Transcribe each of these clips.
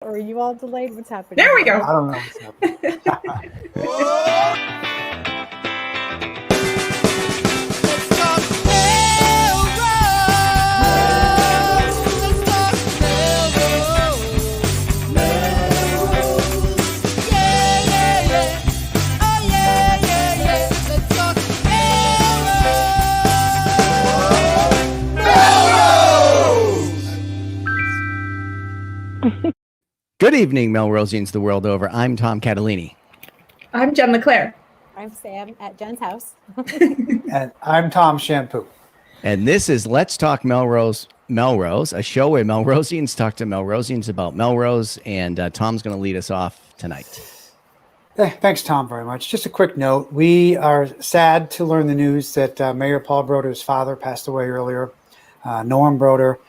Or are you all delayed? What's happening? There we go. I don't know what's happening. Good evening, Melrosians the world over. I'm Tom Catalini. I'm Jen LeClaire. I'm Sam at Jen's house. And I'm Tom Shampoo. And this is Let's Talk Melrose, a show where Melrosians talk to Melrosians about Melrose, and Tom's going to lead us off tonight. Thanks, Tom, very much. Just a quick note. We are sad to learn the news that Mayor Paul Broder's father passed away earlier, Norm Broder.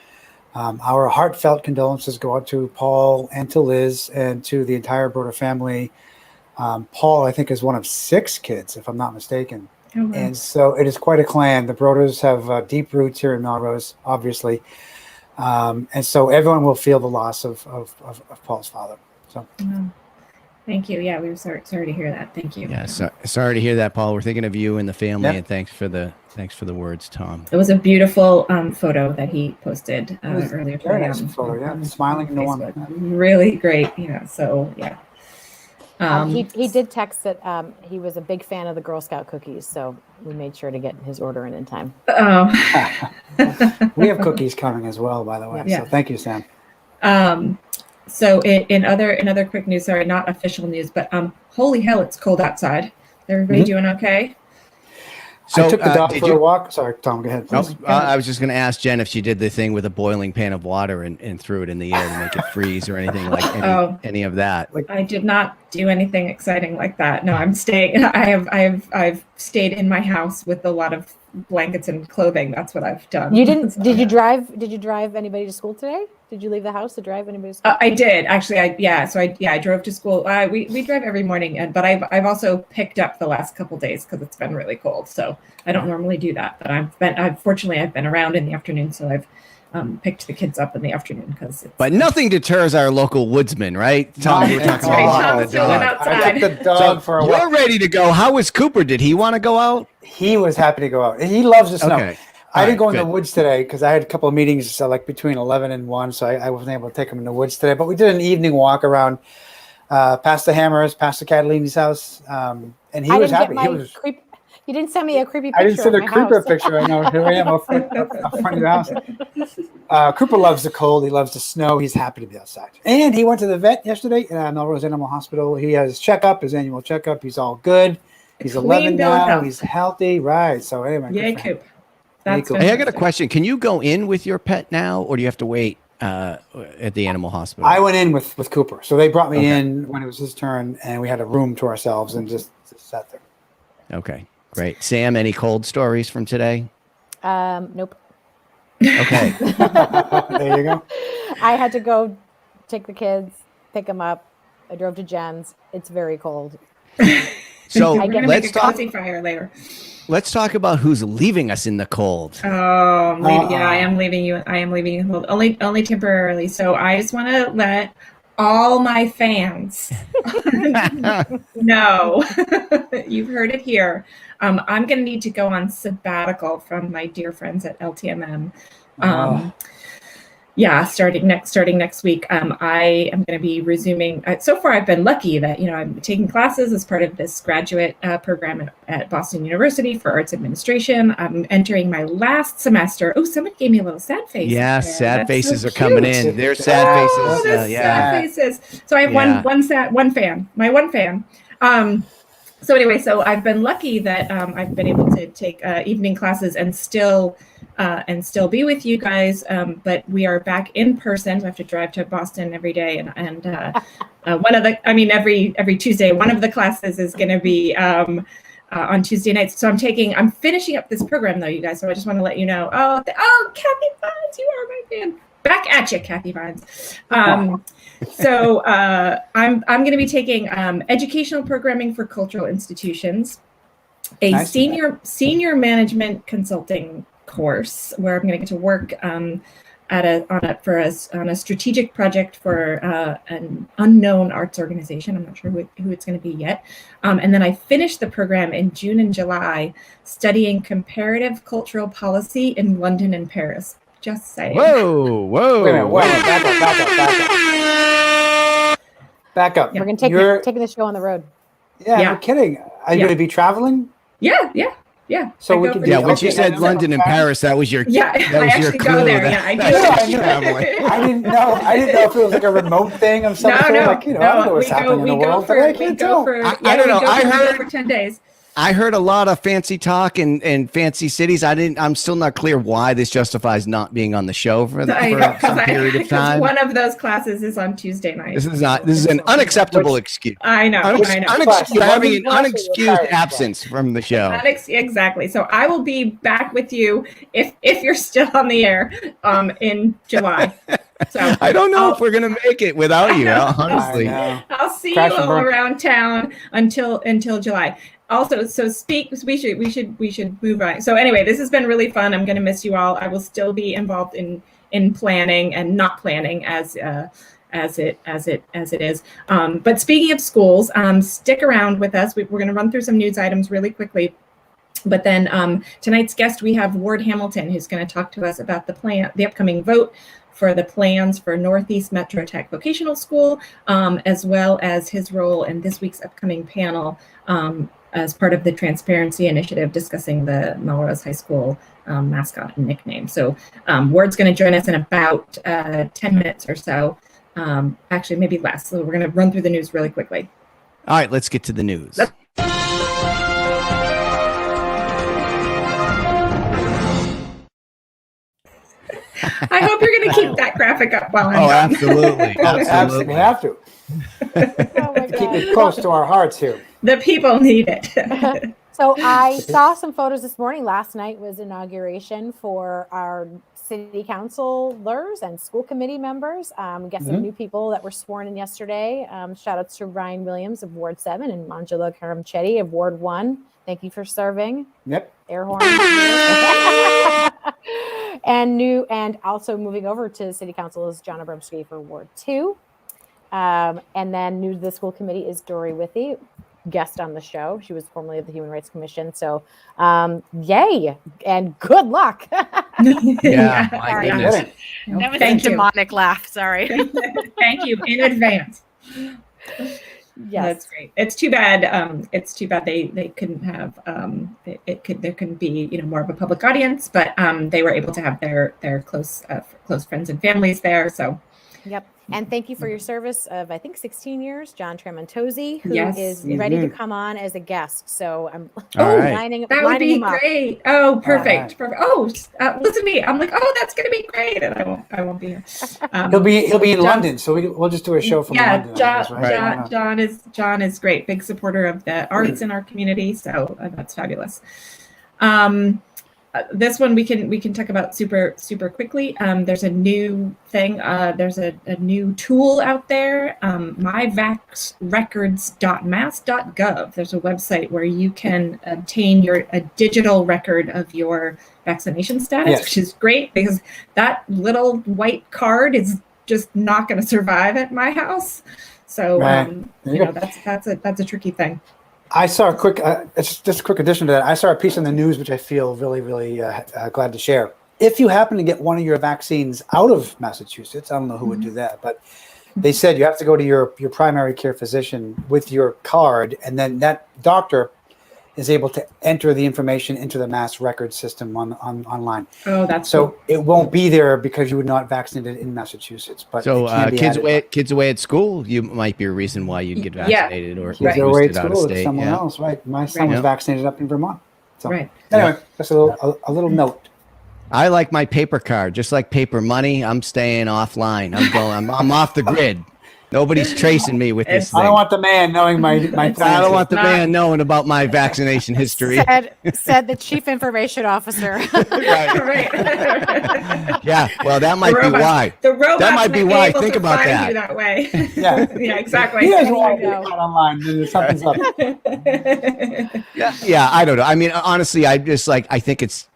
Our heartfelt condolences go out to Paul and to Liz and to the entire Broder family. Paul, I think, is one of 6 kids, if I'm not mistaken. Oh, wow. And so it is quite a clan. The Broders have deep roots here in Melrose, obviously. And so everyone will feel the loss of Paul's father. So. Thank you. Yeah, we were sorry to hear that. Thank you. Yeah, sorry to hear that, Paul. We're thinking of you and the family, and thanks for the words, Tom. It was a beautiful photo that he posted earlier today. Very nice photo, yeah. Smiling Norm. Really great. Yeah. So yeah. He did text that he was a big fan of the Girl Scout cookies, so we made sure to get his order in time. Oh. We have cookies coming as well, by the way. Yeah. So thank you, Sam. So in other quick news, sorry, not official news, but holy hell, it's cold outside. Everybody doing okay? So, I took the dog for a walk. Sorry, Tom, go ahead. Nope. I was just going to ask Jen if she did the thing with a boiling pan of water and threw it in the air to make it freeze or anything like any of that. I did not do anything exciting like that. No, I'm staying. I've stayed in my house with a lot of blankets and clothing. That's what I've done. You didn't? Did you drive? Did you drive anybody to school today? Did you leave the house to drive anybody to school? I did actually. I drove to school. We drive every morning, but I've also picked up the last couple days because it's been really cold. So I don't normally do that, but I've been around in the afternoon, so I've picked the kids up in the afternoon because. But nothing deters our local woodsman, right? Tom, you were talking about the dog. I took the dog for a walk. You're ready to go. How was Cooper? Did he want to go out? He was happy to go out. He loves the snow. Okay. I didn't go in the woods today because I had a couple of meetings like between 11 and 1, so I wasn't able to take him in the woods today. But we did an evening walk around past the Hammers, past the Catalini's house, and he was happy. You didn't send me a creepy picture. I didn't send a creeper picture. I know. Here I am up front of your house. Cooper loves the cold. He loves the snow. He's happy to be outside. And he went to the vet yesterday at Melrose Animal Hospital. He has his annual checkup. He's all good. He's 11 now. He's healthy. Right. So anyway. Yay, Coop. Hey, I got a question. Can you go in with your pet now, or do you have to wait at the animal hospital? I went in with Cooper. So they brought me in when it was his turn, and we had a room to ourselves and just sat there. Okay, great. Sam, any cold stories from today? Nope. Okay. There you go. I had to go take the kids, pick them up. I drove to Jen's. It's very cold. So let's talk fire later. Let's talk about who's leaving us in the cold. Oh, I am leaving you. I am leaving you cold, only temporarily. So I just want to let all my fans know, you've heard it here. I'm going to need to go on sabbatical from my dear friends at LTMM. Starting next week, I am going to be resuming. So far, I've been lucky that I'm taking classes as part of this graduate program at Boston University for Arts Administration. I'm entering my last semester. Oh, somebody gave me a little sad face. Yeah, sad faces are coming in. They're sad faces. Sad faces. So I have one fan. My one fan. So anyway, so I've been lucky that I've been able to take evening classes and still be with you guys. But we are back in person. We have to drive to Boston every day, and every Tuesday. One of the classes is going to be on Tuesday nights. So I'm finishing up this program though, you guys. So I just want to let you know. Kathy Vines, you are my fan. Back at you, Kathy Vines. So I'm going to be taking educational programming for cultural institutions, a senior management consulting course where I'm going to get to work on a strategic project for an unknown arts organization. I'm not sure who it's going to be yet. And then I finished the program in June and July, studying comparative cultural policy in London and Paris. Just saying. Whoa. Wait a minute, back up. Yeah. We're going to taking the show on the road. Yeah, Yeah. no kidding. Are you going to be traveling? Yeah. So I we go can for do- Yeah, the- when she Okay, said I know. London and Paris, that was your Yeah, that I was your actually clue. go there. that- Yeah, I do. that's I your know. traveling. I didn't know if it was like a remote thing of some sort. Like, I don't know what's happening in the world, but I can't tell. I don't know. I heard- for 10 days. I heard a lot of fancy talk and fancy cities. I'm still not clear why this justifies not being on the show for some period of time. One of those classes is on Tuesday night. This is an unacceptable excuse. I know. You're having an London unexcused class. absence from the show. Exactly. So I will be back with you if you're still on the air in July. So I don't know if we're gonna make it without you, honestly. I know. I'll see Crash you and all burn. around town until July. Also, we should move on. So anyway, this has been really fun. I'm going to miss you all. I will still be involved in planning and not planning as it is. But speaking of schools, stick around with us. We're going to run through some news items really quickly. But then tonight's guest, we have Ward Hamilton, who's going to talk to us about the upcoming vote for the plans for Northeast Metro Tech Vocational School, as well as his role in this week's upcoming panel as part of the Transparency Initiative discussing the Melrose High School mascot and nickname. So Ward's going to join us in about 10 minutes or so, actually maybe less. So we're going to run through the news really quickly. All right, let's get to the news. I hope you're going to keep that graphic up while I'm Oh, gone. absolutely. Absolutely, we have to. Oh my Keep God. it close to our hearts here. The people need it. So I saw some photos this morning. Last night was inauguration for our city councilors and school committee members. We got some new people that were sworn in yesterday. Shout out to Ryan Williams of Ward 7 and Manjula Karamchetti of Ward 1. Thank you for serving. Yep. Air horn. and also moving over to city council is John Abramski for Ward 2. And then new to the school committee is Dory Withy, guest on the show. She was formerly of the Human Rights Commission. So yay and good luck. Yeah, my Sorry. goodness. That was Thank a you. demonic laugh. Sorry. Thank you in advance. Yes. That's great. It's too bad. It's too bad they couldn't have. There couldn't be more of a public audience, but they were able to have their close friends and families there. So Yep. And thank you for your service of, I think, 16 years, John Tramontosi, who Yes. is ready to come on as a guest. So I'm All right. lining that would be him up. great. Oh, perfect. right. Perfect. Oh, listen to me. I'm like, oh, that's gonna be great, and I won't be here. He'll be in John- London, so we'll just do a show from Yeah, London. I guess, right? John is great. Big supporter of the arts in our community, so that's fabulous. This one we can talk about super quickly. There's a new thing. There's a new tool out there. myvaxrecords.mass.gov. There's a website where you can obtain a digital record of your vaccination status, Yes. which is great because that little white card is just not going to survive at my house. So Right. There you go. that's a tricky thing. I saw a quick, it's just a quick addition to that. I saw a piece in the news, which I feel really, really glad to share. If you happen to get one of your vaccines out of Massachusetts, I don't know who would do that, but they said you have to go to your primary care physician with your card, and then that doctor is able to enter the information into the mass record system online. Oh, that's So cool. it won't be there because you were not vaccinated in Massachusetts. But So it can be added. kids away at school, you might be a reason why you'd get Yeah. vaccinated or Kids are away at boosted out of school. It's state. someone Yeah. else, right? My son was Yeah. vaccinated up in Vermont. So Right. anyway, just a little note. I like my paper card, just like paper money. I'm staying offline. I'm off the grid. Nobody's tracing me with this I thing. don't want the man knowing my I don't finances. want the man knowing about my vaccination history. Said the chief information officer. Right. Yeah, well, that might be robots- why. The robots That might be may why. able Think to about find that. you that way. Yeah. Yeah, exactly. He doesn't want to There you get go. caught online. Then something's up. Yeah, I don't know. I mean, honestly, I think it's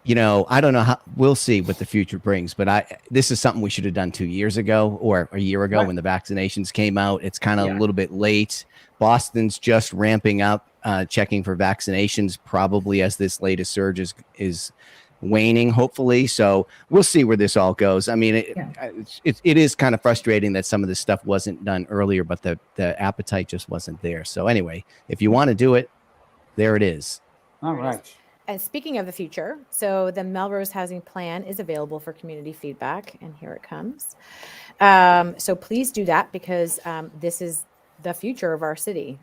I don't know how, we'll see what the future brings, but this is something we should have done 2 years ago or a year ago when the vaccinations came out. It's kind of a little bit late. Boston's just ramping up, checking for vaccinations, probably as this latest surge is waning, hopefully. So we'll see where this all goes. I mean, it is kind of frustrating that some of this stuff wasn't done earlier, but the appetite just wasn't there. So anyway, if you want to do it, there it is. All right. And speaking of the future, so the Melrose Housing Plan is available for community feedback, and here it comes. So please do that, because this is the future of our city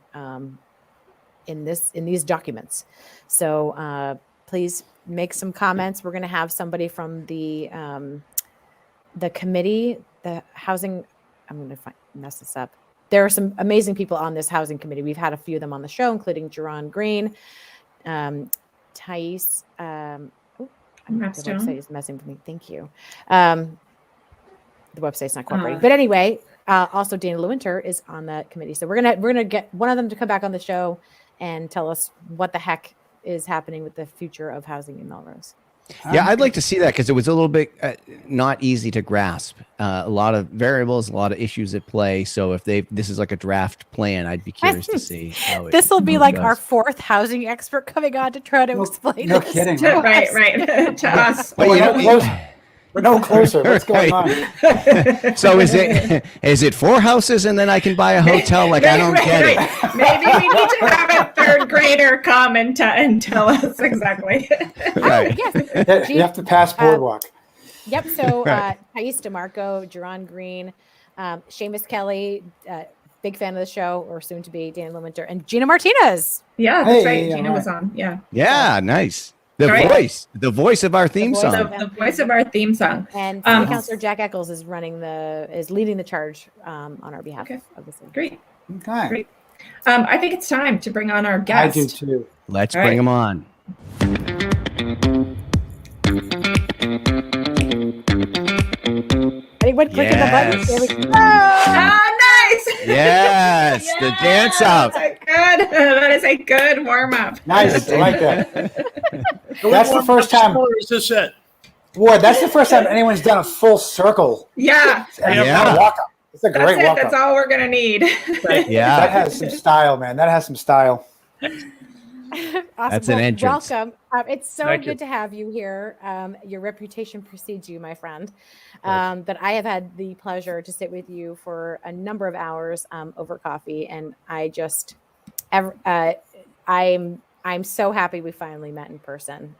in these documents. So please make some comments. We're going to have somebody from the committee, the housing. I'm going to mess this up. There are some amazing people on this housing committee. We've had a few of them on the show, including Jerron Green. Thais, the website is messing with me. Thank you. The website's not cooperating, but anyway, also Dana Lewinter is on that committee. So we're gonna get one of them to come back on the show and tell us what the heck is happening with the future of housing in Melrose. Yeah, I'd like to see that, because it was a little bit not easy to grasp. A lot of variables, a lot of issues at play. So if this is like a draft plan, I'd be curious to see. This will be like our fourth housing expert coming on to try to explain. No this kidding. Right. To us. We're no closer. What's going on? So is it 4 houses and then I can buy a hotel? Like, I don't get it. Maybe we need to have a third grader come and tell us exactly. Right. Yes. You have to pass boardwalk. Yep. So Thais DeMarco, Jerron Green, Seamus Kelly, big fan of the show, or soon to be Dan Lewinter, and Gina Martinez. Yeah, that's right. Gina was on. Yeah. Yeah, nice. The voice of our theme song. The voice of our theme song. And City Councilor Jack Eccles is leading the charge on our behalf of the city. Great. Okay. Great. I think it's time to bring on our guest. I do too. Let's bring him on. Anyone clicking the button? There we go. Nice. Yes, the dance up. That is a good warm up. Nice. I like that. That's the first time. Is this it? Boy, that's the first time anyone's done a full circle. Yeah. And walk up. It's a great walk up. That's all we're gonna need. Yeah. That has some style, man. That has some style. Awesome. That's an entrance. Welcome. It's so good to have you here. Your reputation precedes you, my friend. But I have had the pleasure to sit with you for a number of hours over coffee, and I'm so happy we finally met in person.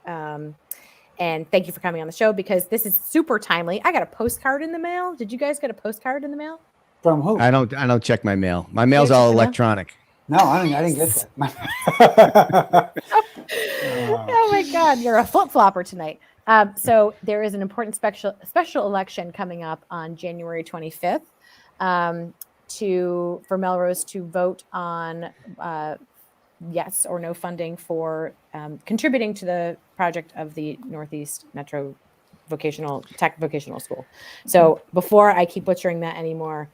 And thank you for coming on the show, because this is super timely. I got a postcard in the mail. Did you guys get a postcard in the mail? From who? I don't check my mail. My mail's all electronic. No, I didn't get that. Oh my God, you're a flip-flopper tonight. So there is an important special election coming up on January 25th for Melrose to vote on yes or no funding for contributing to the project of the Northeast Metro Vocational School. So before I keep butchering that anymore,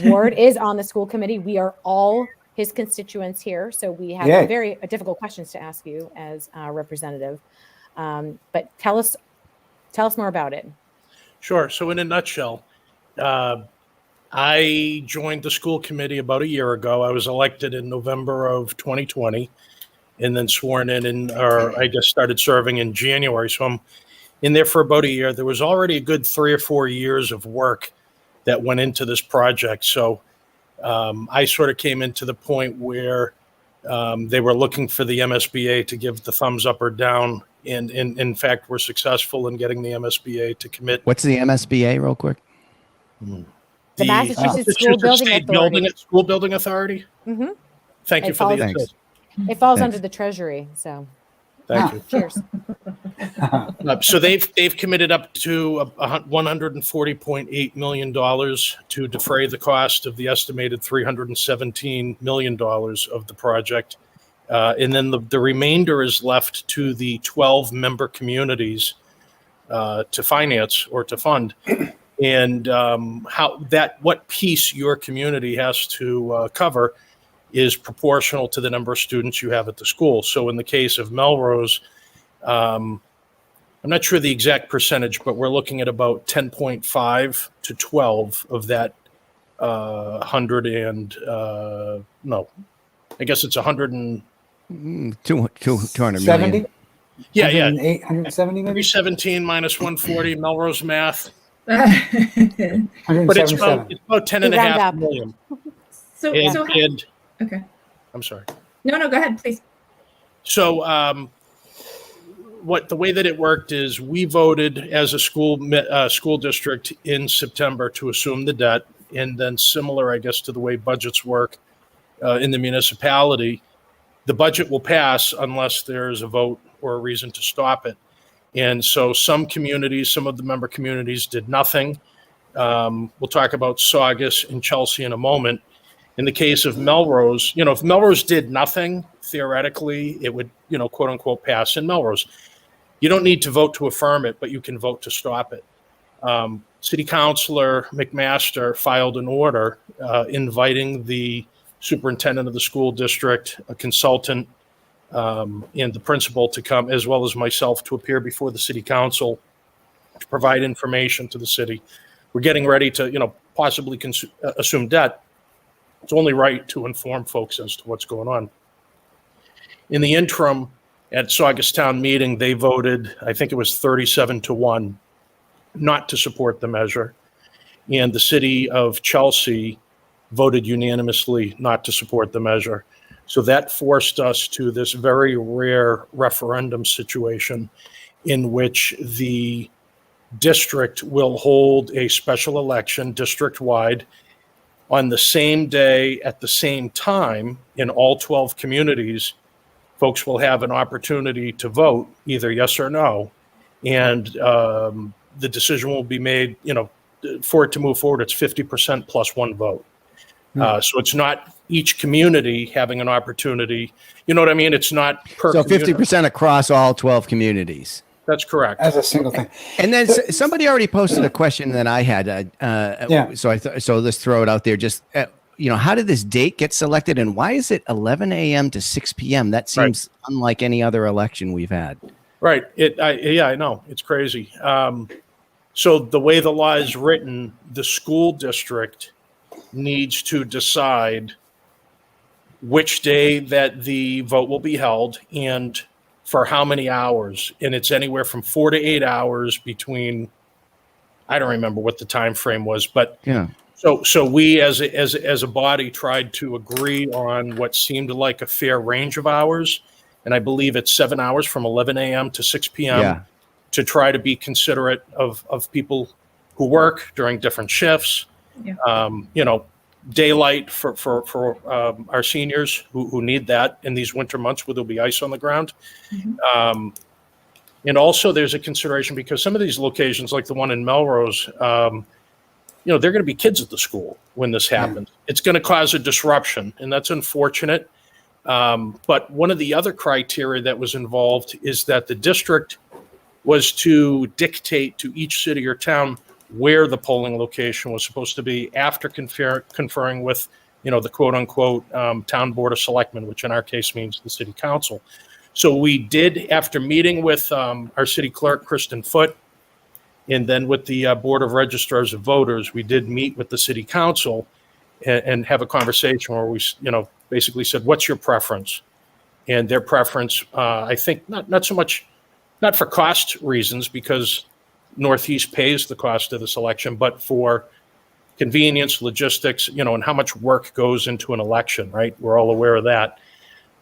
Ward is on the school committee. We are all his constituents here, so we have very difficult questions to ask you as a representative. But tell us more about it. Sure. So in a nutshell, I joined the school committee about a year ago. I was elected in November of 2020 and then sworn in, I guess started serving in January. So I'm in there for about a year. There was already a good 3 or 4 years of work that went into this project. So I sort of came into the point where they were looking for the MSBA to give the thumbs up or down. And in fact, we're successful in getting the MSBA to commit. What's the MSBA, real quick? The Massachusetts School Building Authority. Mm-hmm. Thank you for the assist. It falls under the Treasury, so. Thank you. Cheers. So they've committed up to $140.8 million to defray the cost of the estimated $317 million of the project. And then the remainder is left to the 12 member communities to finance or to fund. And what piece your community has to cover is proportional to the number of students you have at the school. So in the case of Melrose, I'm not sure the exact percentage, but we're looking at about 10.5 to 12 of that 100 and no, I guess it's 100 and 200 70? million. yeah, 170 maybe? 317 minus 140, Melrose math. But it's 177. about 10 and a You round half up. million. So, And okay. I'm sorry. No, go ahead, please. So the way that it worked is we voted as a school district in September to assume the debt, and then similar, I guess, to the way budgets work in the municipality, the budget will pass unless there's a vote or a reason to stop it. And so some communities, some of the member communities did nothing. We'll talk about Saugus and Chelsea in a moment. In the case of Melrose, if Melrose did nothing, theoretically, it would, quote unquote, pass in Melrose. You don't need to vote to affirm it, but you can vote to stop it. City Councilor McMaster filed an order inviting the superintendent of the school district, a consultant, and the principal to come, as well as myself, to appear before the city council to provide information to the city. We're getting ready to, possibly assume debt. It's only right to inform folks as to what's going on. In the interim, at Saugus Town meeting, they voted, I think it was 37-1, not to support the measure. And the city of Chelsea voted unanimously not to support the measure. So that forced us to this very rare referendum situation in which the district will hold a special election district-wide on the same day at the same time in all 12 communities. Folks will have an opportunity to vote either yes or no. And the decision will be made, for it to move forward, it's 50% plus one vote. So it's not each community having an opportunity. You know what I mean? It's not per So community. 50% across all 12 communities. That's correct. As a single thing. And then somebody already posted a question that I had. Yeah. So let's throw it out there. Just, how did this date get selected, and why is it 11 a.m. to 6 p.m.? That seems unlike any other election we've had. Right. I know. It's crazy. So the way the law is written, the school district needs to decide which day that the vote will be held and for how many hours. And it's anywhere from 4 to 8 hours between, I don't remember what the time frame was, but Yeah. so we as a body tried to agree on what seemed like a fair range of hours. And I believe it's 7 hours from 11 a.m. to 6 p.m. Yeah. to try to be considerate of people who work during different shifts. Yeah. Daylight for our seniors who need that in these winter months where there'll be ice on the ground. Mhm. And also there's a consideration because some of these locations, like the one in Melrose, they're going to be kids at the school when this happens. It's going to cause a disruption, and that's unfortunate. But one of the other criteria that was involved is that the district was to dictate to each city or town where the polling location was supposed to be after conferring with, the quote unquote town board of selectmen, which in our case means the city council. So we did, after meeting with our city clerk, Kristen Foote, and then with the board of registrars of voters, we did meet with the city council and have a conversation where we, basically said, what's your preference? And their preference, I think not so much, not for cost reasons, because Northeast pays the cost of this election, but for convenience, logistics, and how much work goes into an election, right? We're all aware of that.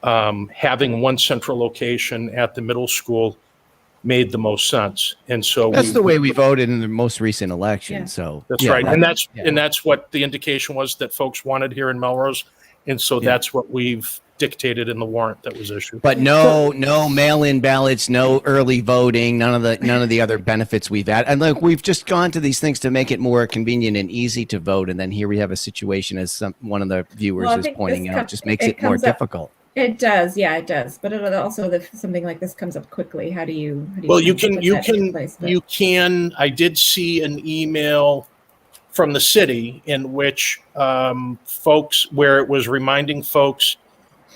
Having one central location at the middle school made the most sense. And so That's the way we voted in the most recent election. Yeah. So that's right. And that's what the indication was that folks wanted here in Melrose. And so that's what we've dictated in the warrant that was issued. But no mail-in ballots, no early voting, none of the other benefits we've had. And look, we've just gone to these things to make it more convenient and easy to vote. And then here we have a situation, as one of the viewers Well, I is think pointing this out, com- just makes it it more comes up- difficult. It does, yeah, it does. But it also, if something like this comes up quickly, how do you? Well, put that into place? But- I did see an email from the city in which folks, where it was reminding folks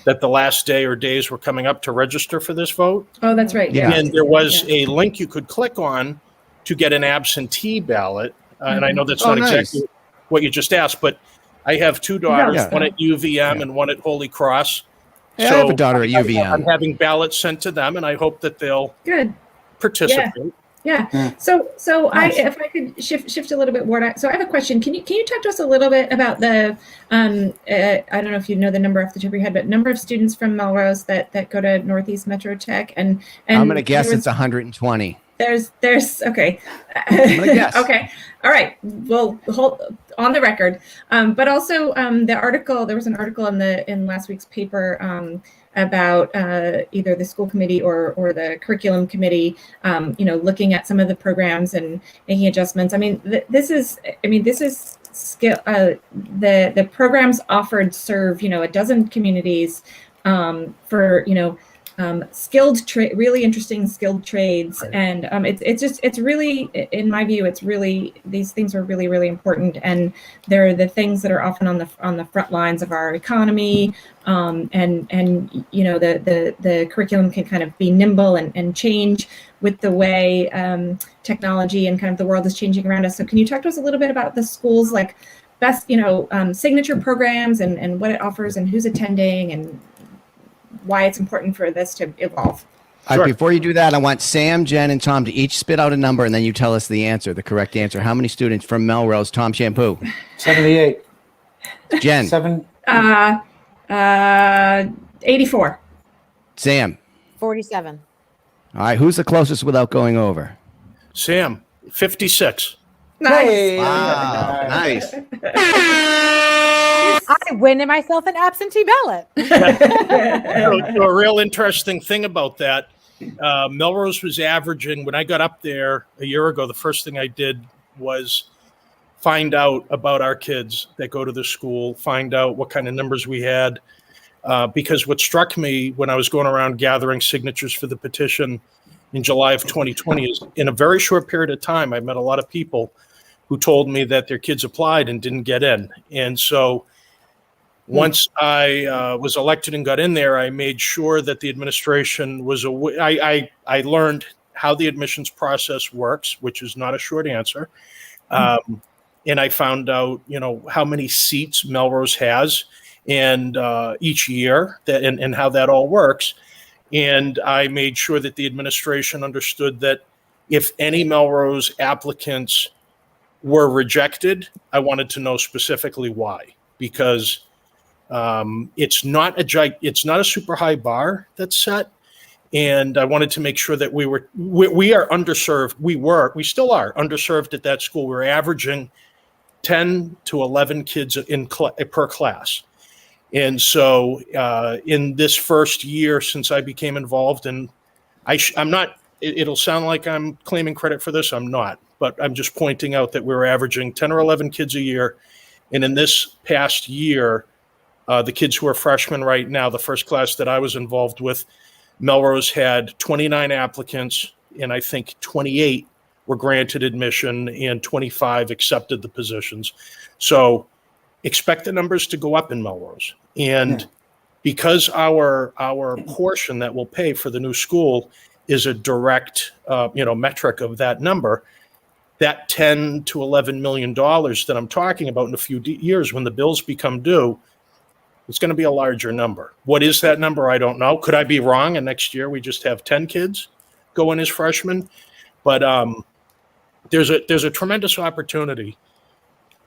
that the last day or days were coming up to register for this vote. Oh, that's right. Yeah. And there was a link you could click on to get an absentee ballot. And I know that's Oh, not nice. exactly what you just asked, but I have two daughters, Yeah. one at UVM and one at Holy Cross. Yeah, I have a daughter at I'm UVM. having ballots sent to them, and I hope that they'll Good. participate. Yeah. Yeah. So Nice. if I could shift a little bit, Ward. So I have a question. Can you talk to us a little bit about the I don't know if you know the number off the top of your head, but number of students from Melrose that go to Northeast Metro Tech, and I'm going to guess it's 120. There's okay. I'm gonna guess. Okay. All right. Well, hold on the record. But also the article. There was an article in last week's paper about either the school committee or the curriculum committee. Looking at some of the programs and making adjustments. I mean, this is skill. The programs offered serve a dozen communities for really interesting skilled trades. Right. And it's really, in my view, these things are really, really important. And they're the things that are often on the front lines of our economy. The curriculum can kind of be nimble and change with the way technology and kind of the world is changing around us. So can you talk to us a little bit about the schools, like best, signature programs and what it offers and who's attending and why it's important for this to evolve? Sure. Before you do that, I want Sam, Jen, and Tom to each spit out a number, and then you tell us the correct answer. How many students from Melrose? Tom Shampoo. 78. Jen. 84. Sam. 47. All right. Who's the closest without going over? Sam, 56. Nice. Hey. Wow. Nice. I win myself an absentee ballot. So a real interesting thing about that, Melrose was averaging, when I got up there a year ago, the first thing I did was find out about our kids that go to the school, find out what kind of numbers we had. Because what struck me when I was going around gathering signatures for the petition in July of 2020 is in a very short period of time, I met a lot of people who told me that their kids applied and didn't get in. And so once I was elected and got in there, I made sure that the administration was aware. I learned how the admissions process works, which is not a short answer. And I found out, how many seats Melrose has and each year and how that all works. And I made sure that the administration understood that if any Melrose applicants were rejected, I wanted to know specifically why, because it's not a super high bar that's set. And I wanted to make sure that we are underserved. We still are underserved at that school. We're averaging 10 to 11 kids per class. And so in this first year since I became involved, and I'm not, it'll sound like I'm claiming credit for this. I'm not, but I'm just pointing out that we're averaging 10 or 11 kids a year. And in this past year, the kids who are freshmen right now, the first class that I was involved with, Melrose had 29 applicants, and I think 28 were granted admission and 25 accepted the positions. So expect the numbers to go up in Melrose. And because our portion that we'll pay for the new school is a direct metric of that number, that $10 to $11 million that I'm talking about in a few years when the bills become due, it's going to be a larger number. What is that number? I don't know. Could I be wrong? And next year we just have 10 kids go in as freshmen. But there's a tremendous opportunity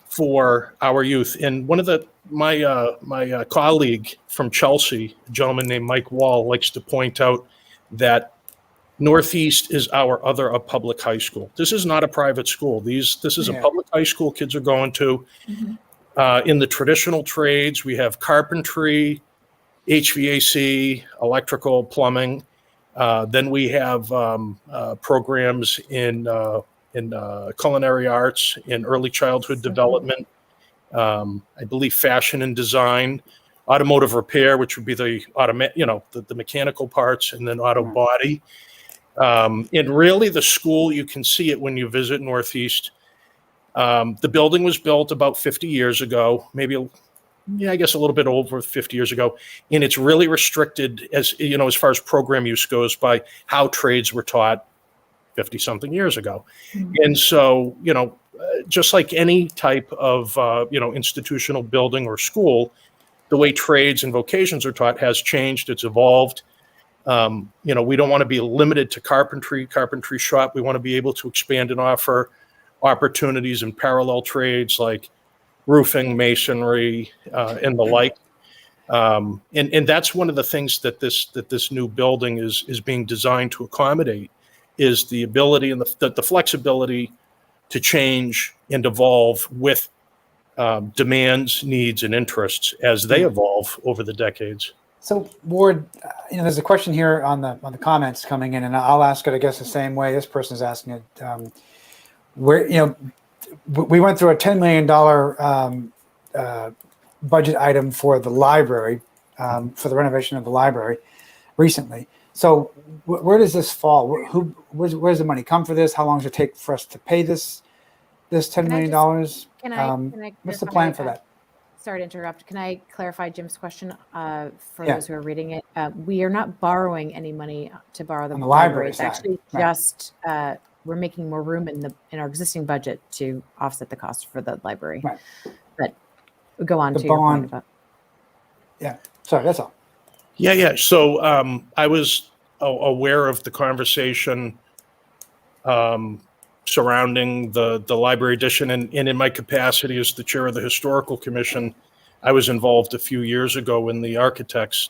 for our youth. And one of my colleague from Chelsea, a gentleman named Mike Wall, likes to point out that Northeast is our other public high school. This is not a private school. This is a public high school kids are going to. Mm-hmm. In the traditional trades, we have carpentry, HVAC, electrical, plumbing. Then we have programs in culinary arts, in early childhood development. I believe fashion and design, automotive repair, which would be the mechanical parts, and then auto body. And really, the school, you can see it when you visit Northeast. The building was built about 50 years ago, maybe I guess a little bit over 50 years ago. And it's really restricted as, as far as program use goes by how trades were taught 50 something years ago. And so, just like any type of, institutional building or school, the way trades and vocations are taught has changed. It's evolved. We don't want to be limited to carpentry shop. We want to be able to expand and offer opportunities in parallel trades like roofing, masonry, and the like. And that's one of the things that this new building is being designed to accommodate, is the ability and the flexibility to change and evolve with demands, needs, and interests as they evolve over the decades. So, Ward, there's a question here on the comments coming in, and I'll ask it, I guess, the same way this person is asking it. Where we went through a $10 million budget item for the library, for the renovation of the library recently. So, where does this fall? Where's the money come for this? How long does it take for us to pay this $10 million? Can I What's the plan for that? Sorry to interrupt. Can I clarify Jim's question for those who are reading it? We are not borrowing any money to borrow the library. It's actually just we're making more room in our existing budget to offset the cost for the library. Right. But go on to your point about. Yeah. Sorry, that's all. Yeah. So I was aware of the conversation surrounding the library edition, and in my capacity as the chair of the historical commission, I was involved a few years ago when the architects,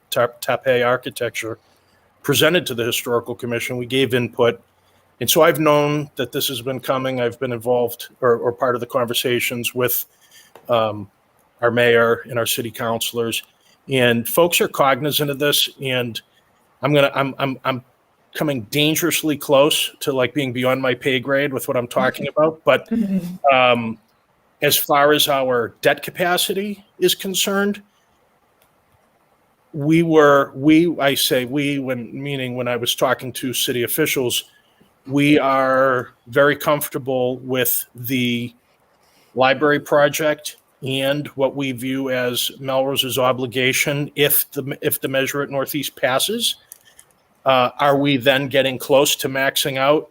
Tape Architecture, presented to the historical commission. We gave input, and so I've known that this has been coming. I've been involved or part of the conversations with our mayor and our city councilors, and folks are cognizant of this. And I'm coming dangerously close to like being beyond my pay grade with what I'm talking about. But as far as our debt capacity is concerned, when I was talking to city officials, we are very comfortable with the library project and what we view as Melrose's obligation if the measure at Northeast passes. Are we then getting close to maxing out?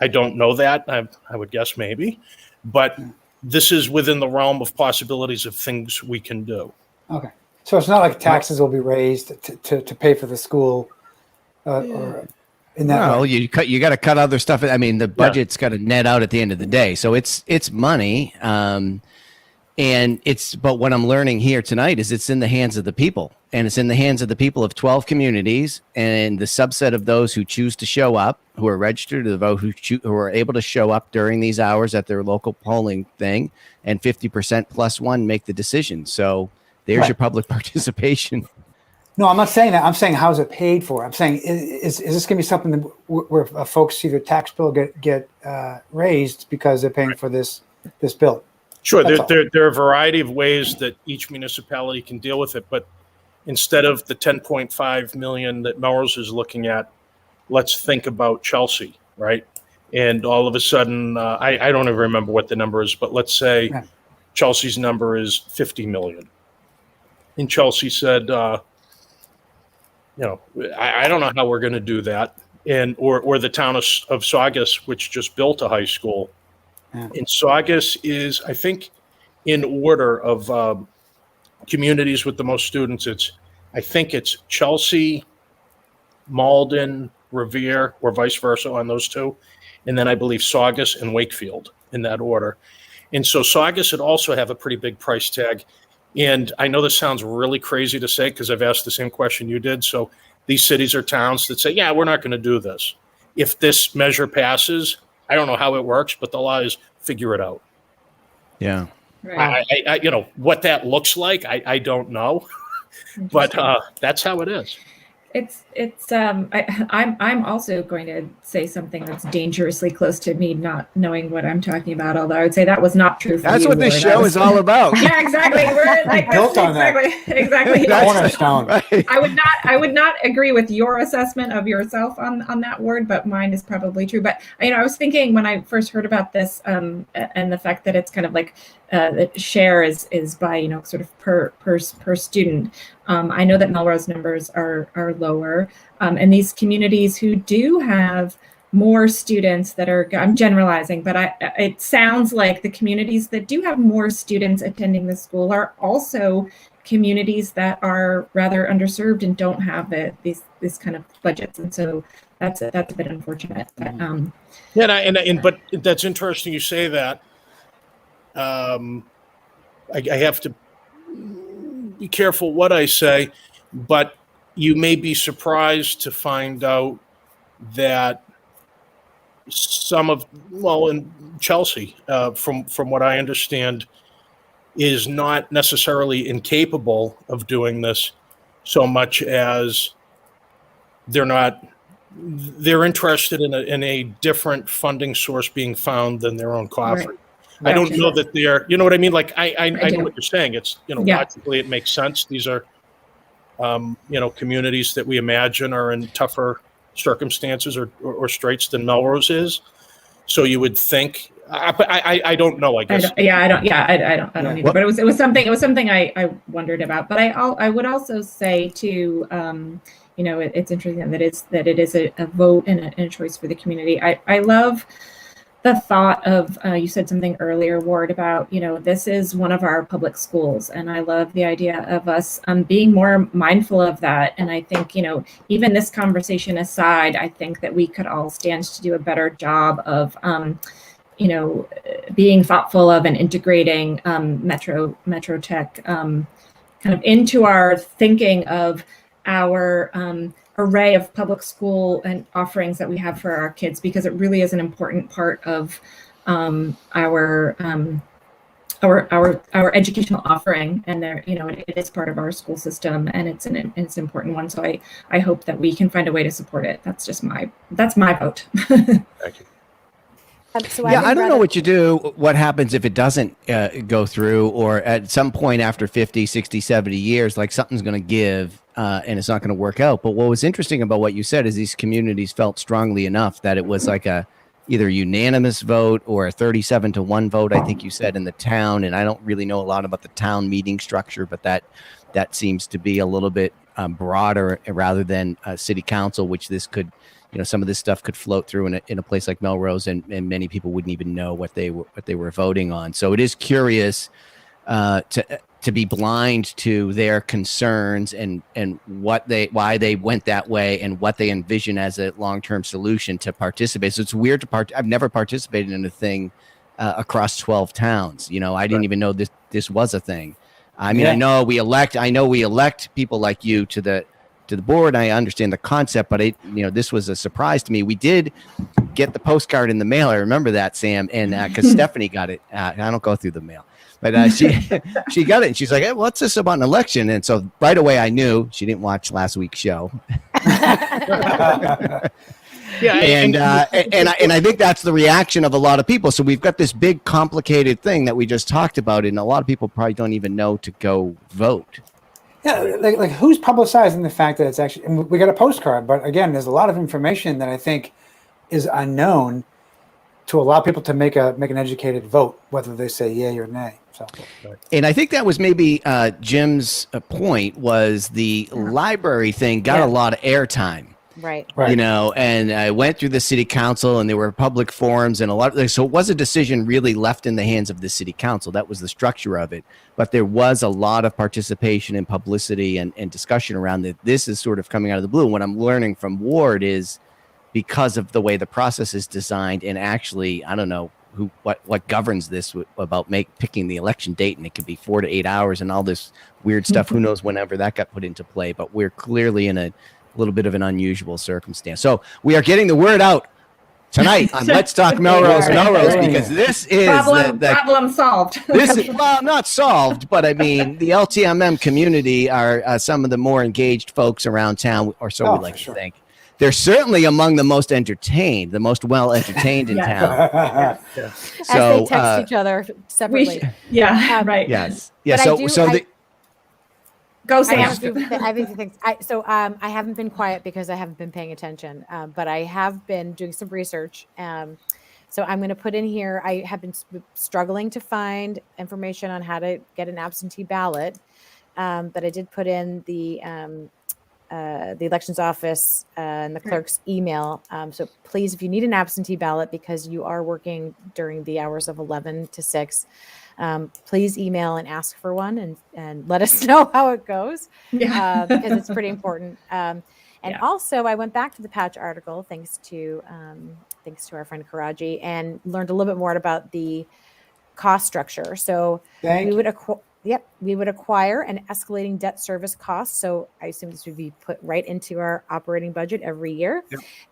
I don't know that. I would guess maybe. But this is within the realm of possibilities of things we can do. Okay. So it's not like taxes will be raised to pay for the school or in that way. You got to cut other stuff. I mean, the budget's got to net out at the end of the day. So it's money. But what I'm learning here tonight is it's in the hands of the people, and it's in the hands of the people of 12 communities, and the subset of those who choose to show up, who are registered to vote, who are able to show up during these hours at their local polling thing, and 50% plus one make the decision. So there's your public participation. No, I'm not saying that. I'm saying how's it paid for? I'm saying is this going to be something that where folks see their tax bill get raised because they're paying for this bill? Sure, there are a variety of ways that each municipality can deal with it, but instead of the 10.5 million that Melrose is looking at, let's think about Chelsea, right? And all of a sudden, I don't even remember what the number is, but let's say Chelsea's number is 50 million. And Chelsea said, I don't know how we're going to do that. And or the town of Saugus, which just built a high school. Yeah. And Saugus is, I think, in order of communities with the most students, I think it's Chelsea, Malden, Revere, or vice versa on those two. And then I believe Saugus and Wakefield in that order. And so Saugus would also have a pretty big price tag. And I know this sounds really crazy to say because I've asked the same question you did. So these cities are towns that say, yeah, we're not going to do this. If this measure passes, I don't know how it works, but the law is figure it out. Yeah. Right. I what that looks like, I don't know, but that's how it is. I'm also going to say something that's dangerously close to me not knowing what I'm talking about, although I would say that was not true for That's you, what this Ward. show is all about. Yeah, exactly. We're like Built on that. exactly. Cornerstone. Right. I would not agree with your assessment of yourself on that word, but mine is probably true. But I was thinking when I first heard about this, and the fact that it's kind of like that share is by sort of per student. I know that Melrose numbers are lower, and these communities who do have more students that are, I'm generalizing, but it sounds like the communities that do have more students attending the school are also communities that are rather underserved and don't have this kind of budgets, and so that's a bit unfortunate. But, but that's interesting you say that. I have to be careful what I say, but you may be surprised to find out that in Chelsea, from what I understand, is not necessarily incapable of doing this so much as they're interested in a different funding source being found than their own coffers. Right. I don't know that they're, you know what I mean? Like I know what you're saying. It's, logically it makes sense. These are, communities that we imagine are in tougher circumstances or straits than Melrose is. So you would think, but I don't know, I guess. I don't either. But it was something I wondered about. But I would also say too, it's interesting that it is a vote and a choice for the community. I love the thought of, you said something earlier, Ward, about, this is one of our public schools. And I love the idea of us being more mindful of that. And I think, even this conversation aside, I think that we could all stand to do a better job of, being thoughtful of and integrating Metro Tech kind of into our thinking of our array of public school and offerings that we have for our kids, because it really is an important part of our educational offering, and it is part of our school system, and it's an important one. So I hope that we can find a way to support it. That's my vote. Thank you. I don't know what you do, what happens if it doesn't go through, or at some point after 50, 60, 70 years, like something's going to give and it's not going to work out. But what was interesting about what you said is these communities felt strongly enough that it was like either unanimous vote or a 37-1 vote, I think you said, in the town. And I don't really know a lot about the town meeting structure, but that seems to be a little bit broader rather than city council, which this could, some of this stuff could float through in a place like Melrose, and many people wouldn't even know what they were voting on. So it is curious to be blind to their concerns and why they went that way and what they envision as a long-term solution to participate. So it's weird I've never participated in a thing across 12 towns. I didn't even know this was a thing. I mean, I know we elect people like you to the board. I understand the concept, but this was a surprise to me. We did get the postcard in the mail. I remember that, Sam, and because Stephanie got it. I don't go through the mail, but she got it, and she's like, "Hey, what's this about an election?" And so right away, I knew she didn't watch last week's show. Yeah, and I think that's the reaction of a lot of people. So we've got this big, complicated thing that we just talked about, and a lot of people probably don't even know to go vote. Yeah, like who's publicizing the fact that it's actually, and we got a postcard, but again, there's a lot of information that I think is unknown to allow people to make an educated vote, whether they say yay or nay. So, and I think that was maybe Jim's point, was the library thing got a lot of airtime. Right. And I went through the city council, and there were public forums and so it was a decision really left in the hands of the city council. That was the structure of it. But there was a lot of participation and publicity and discussion around that. This is sort of coming out of the blue. And what I'm learning from Ward is because of the way the process is designed, and actually, I don't know what governs this about picking the election date, and it could be 4 to 8 hours and all this weird stuff. Who knows whenever that got put into play, but we're clearly in a little bit of an unusual circumstance. So we are getting the word out tonight on Let's Talk Melrose, because this is problem solved. This is, well, not solved, but I mean, the LTMM community are some of the more engaged folks around town, or so we like to think. They're certainly among the most entertained, the most well entertained in town. As they text each other separately. Right. Yes. Yeah. Go, Sam. I haven't been quiet because I haven't been paying attention, but I have been doing some research. So I'm going to put in here, I have been struggling to find information on how to get an absentee ballot, but I did put in the elections office and the clerk's email. So please, if you need an absentee ballot because you are working during the hours of 11 to 6, please email and ask for one and let us know how it goes because it's pretty important. Also, I went back to the Patch article thanks to our friend Karaji and learned a little bit more about the cost structure. So we would acquire an escalating debt service cost. So I assume this would be put right into our operating budget every year,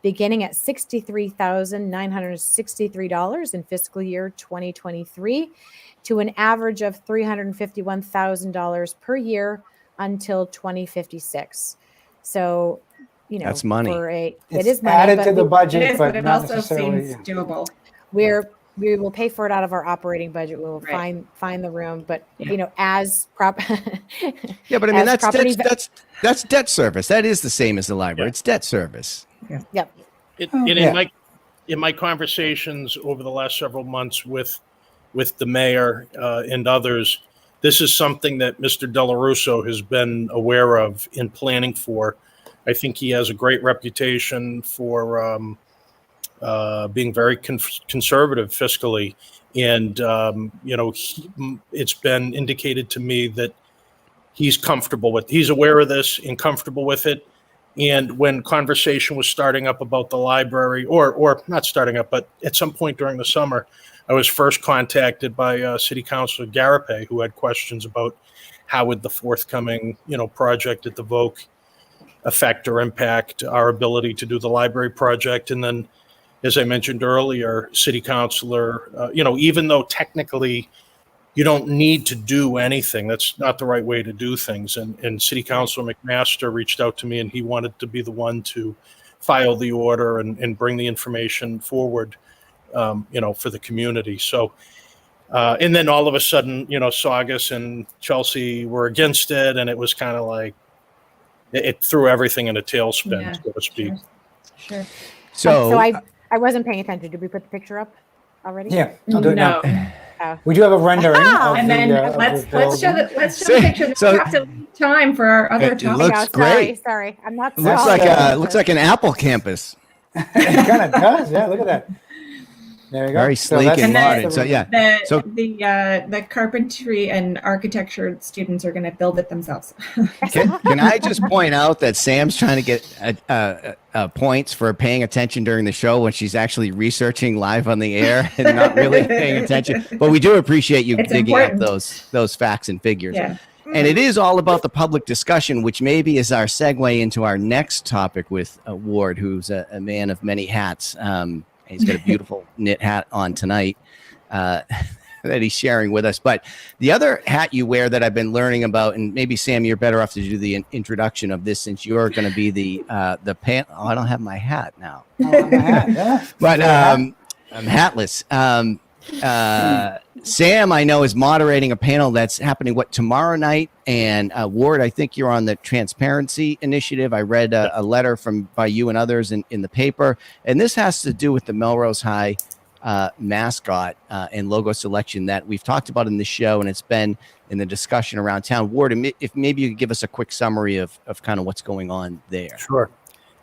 beginning at $63,963 in fiscal year 2023 to an average of $351,000 per year until 2056. So, that's money. It is money, added to the budget, but it not also necessarily seems doable. We will pay for it out of our operating budget. We will find the room, but as prop. Yeah, but I mean that's debt service. That is the same as the library. It's debt service. Yep. In my conversations over the last several months with the mayor and others, this is something that Mr. Delarusso has been aware of in planning for. I think he has a great reputation for being very conservative fiscally. And, it's been indicated to me that he's aware of this and comfortable with it. And when conversation was starting up about the library, or not starting up, but at some point during the summer, I was first contacted by City Councilor Garapay, who had questions about how would the forthcoming, project at the Voc affect or impact our ability to do the library project. And then, as I mentioned earlier, City Councilor, even though technically you don't need to do anything, that's not the right way to do things. And City Councilor McMaster reached out to me, and he wanted to be the one to file the order and bring the information forward, for the community. So, and then all of a sudden, Saugus and Chelsea were against it, and it was kind of like it threw everything in a tailspin, so to speak. Sure. So I wasn't paying attention. Did we put the picture up already? Yeah, I'll do it now. Oh. We do have a rendering. And then let's show the picture. So, we have to leave time for our other it topics. looks great. Sorry, I'm not. Looks like an Apple campus. It kind of does. Yeah, look at that. There you go. Very sleek and modern. So The carpentry and architecture students are going to build it themselves. Can I just point out that Sam's trying to get points for paying attention during the show when she's actually researching live on the air and not really paying attention? But we do appreciate you digging up those facts and figures. Yeah. And it is all about the public discussion, which maybe is our segue into our next topic with Ward, who's a man of many hats. He's got a beautiful knit hat on tonight that he's sharing with us. But the other hat you wear that I've been learning about, and maybe Sam, you're better off to do the introduction of this since you're going to be the pan. Oh, I don't have my hat now. But I'm hatless. Sam, I know, is moderating a panel that's happening tomorrow night. And Ward, I think you're on the Transparency Initiative. I read a letter by you and others in the paper, and this has to do with the Melrose High mascot and logo selection that we've talked about in the show, and it's been in the discussion around town. Ward, if maybe you could give us a quick summary of kind of what's going on there. Sure.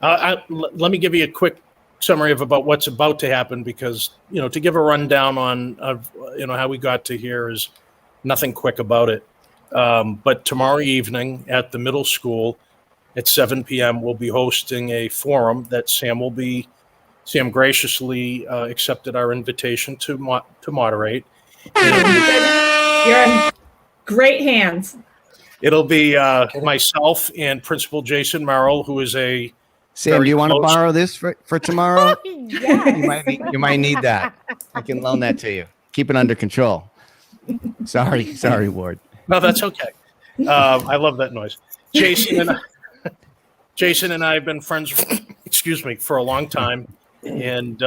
Let me give you a quick summary about what's about to happen, because to give a rundown on how we got to here is nothing quick about it. But tomorrow evening at the middle school at 7 p.m. we'll be hosting a forum that Sam graciously accepted our invitation to moderate. You're in great hands. It'll be myself and Principal Jason Merrill, who is a Sam, very do you want to close. borrow this for tomorrow? Yes. You might need that. I can loan that to you. Keep it under control. Sorry, Ward. No, that's okay. I love that noise. Jason and I have been friends, excuse me, for a long time. And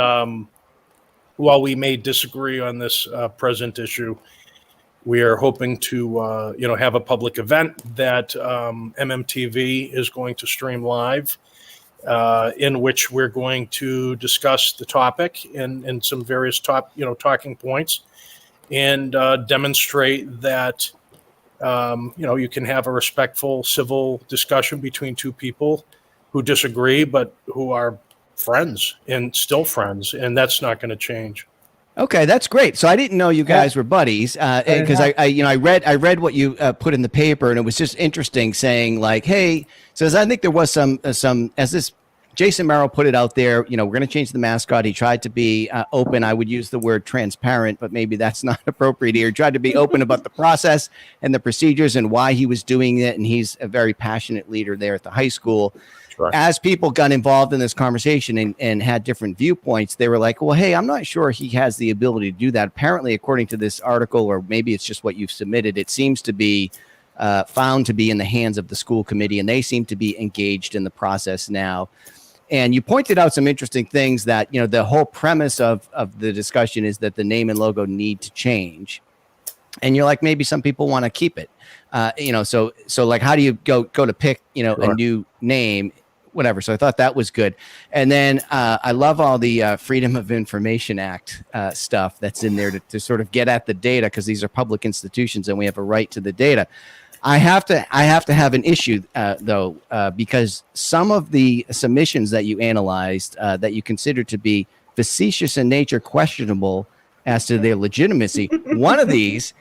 while we may disagree on this present issue, we are hoping to, have a public event that MMTV is going to stream live, in which we're going to discuss the topic and some various talking points, and demonstrate that you can have a respectful, civil discussion between two people who disagree, but who are friends and still friends, and that's not going to change. Okay, that's great. So I didn't know you guys were buddies because I read what you put in the paper, and it was just interesting, saying like, hey, says I think there was some as this Jason Merrill put it out there, we're going to change the mascot. He tried to be open. I would use the word transparent, but maybe that's not appropriate here. He tried to be open about the process and the procedures and why he was doing it. And he's a very passionate leader there at the high school. Sure. As people got involved in this conversation and had different viewpoints, they were like, well, hey, I'm not sure he has the ability to do that. Apparently, according to this article, or maybe it's just what you've submitted, it seems to be found to be in the hands of the school committee, and they seem to be engaged in the process now. And you pointed out some interesting things that, the whole premise of the discussion is that the name and logo need to change. And you're like, maybe some people want to keep it, so like, how do you go to pick, a new name, whatever. So I thought that was good. And then I love all the Freedom of Information Act stuff that's in there to sort of get at the data, because these are public institutions and we have a right to the data. I have to have an issue, though, because some of the submissions that you analyzed that you consider to be facetious in nature, questionable as to their legitimacy. One of these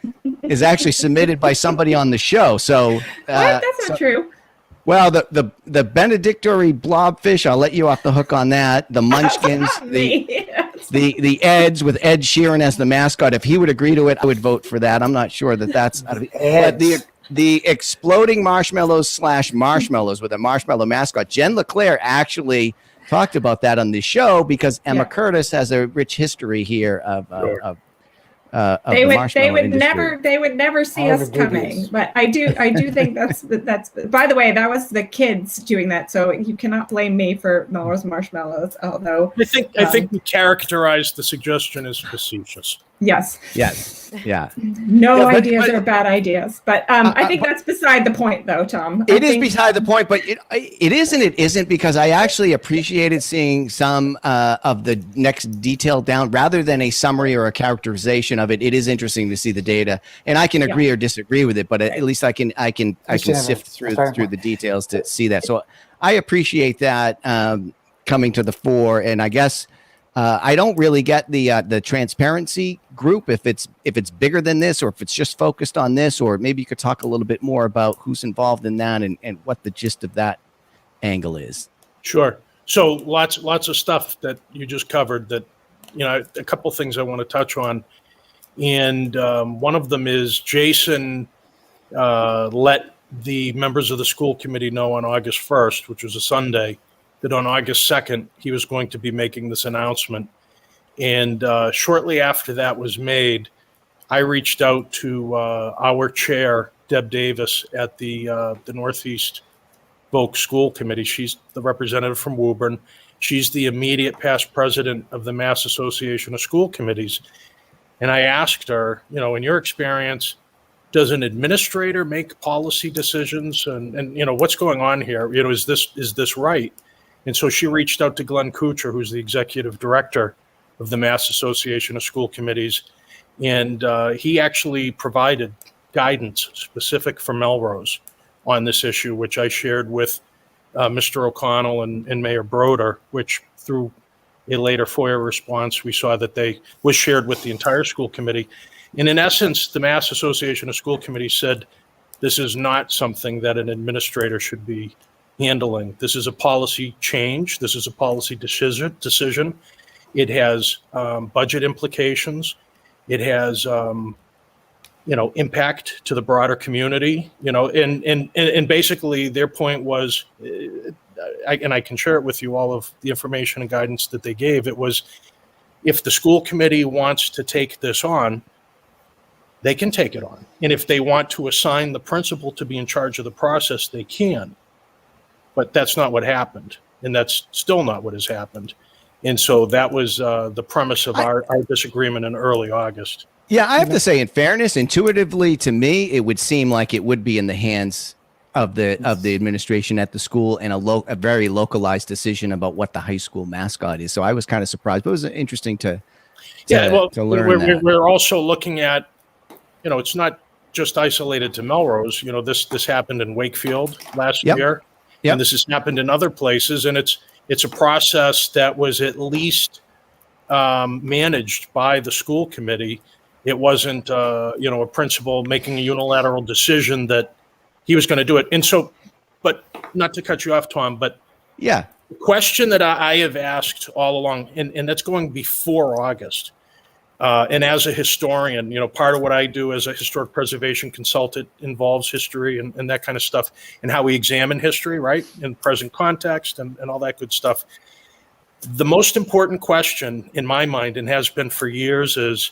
is actually submitted by somebody on the show. So that's not true. Well, the benedictory blobfish, I'll let you off the hook on that. The Munchkins, the Eds with Ed Sheeran as the mascot. If he would agree to it, I would vote for that. I'm not sure that's out of it. The exploding marshmallows / marshmallows with a marshmallow mascot. Jen LeClaire actually talked about that on the show because Emma Curtis has a rich history here of they would never see us coming. But I do think that's by the way, that was the kids doing that, so you cannot blame me for Melrose marshmallows. Although I think we characterized the suggestion as facetious. Yes. Yeah. No ideas are bad ideas, but I think that's beside the point, though, Tom. It is beside the point, but it isn't, because I actually appreciated seeing some of the next detail down rather than a summary or a characterization of it. It is interesting to see the data, and I can agree or disagree with it, but at least I can sift through the details to see that. So I appreciate that coming to the fore, and I guess. I don't really get the transparency group, if it's bigger than this, or if it's just focused on this, or maybe you could talk a little bit more about who's involved in that and what the gist of that angle is. Sure. So lots of stuff that you just covered that, a couple things I want to touch on. And one of them is Jason let the members of the school committee know on August 1st, which was a Sunday, that on August 2nd, he was going to be making this announcement. And shortly after that was made, I reached out to our chair, Deb Davis, at the Northeast Volk School Committee. She's the representative from Woburn. She's the immediate past president of the Mass Association of School Committees. And I asked her, in your experience, does an administrator make policy decisions? And what's going on here? Is this right? And so she reached out to Glenn Kuchar, who's the executive director of the Mass Association of School Committees. And he actually provided guidance specific for Melrose on this issue, which I shared with Mr. O'Connell and Mayor Broder, which through a later FOIA response, we saw that they was shared with the entire school committee. And in essence, the Mass Association of School Committees said, this is not something that an administrator should be handling. This is a policy change. This is a policy decision. It has budget implications. It has, impact to the broader community. And basically their point was, and I can share it with you, all of the information and guidance that they gave. It was, if the school committee wants to take this on, they can take it on. And if they want to assign the principal to be in charge of the process, they can. But that's not what happened. And that's still not what has happened. And so that was the premise of our disagreement in early August. Yeah, I have to say, in fairness, intuitively to me, it would seem like it would be in the hands of the administration at the school, and a very localized decision about what the high school mascot is. So I was kind of surprised, but it was interesting to learn that. We're also looking at, it's not just isolated to Melrose. This happened in Wakefield last year, and this has happened in other places, and it's a process that was at least managed by the school committee. It wasn't, a principal making a unilateral decision that he was going to do it. And so, but not to cut you off, Tom, but the question that I have asked all along, and that's going before August, and as a historian, part of what I do as a historic preservation consultant involves history and that kind of stuff, and how we examine history, right, in present context and all that good stuff. The most important question in my mind, and has been for years, is,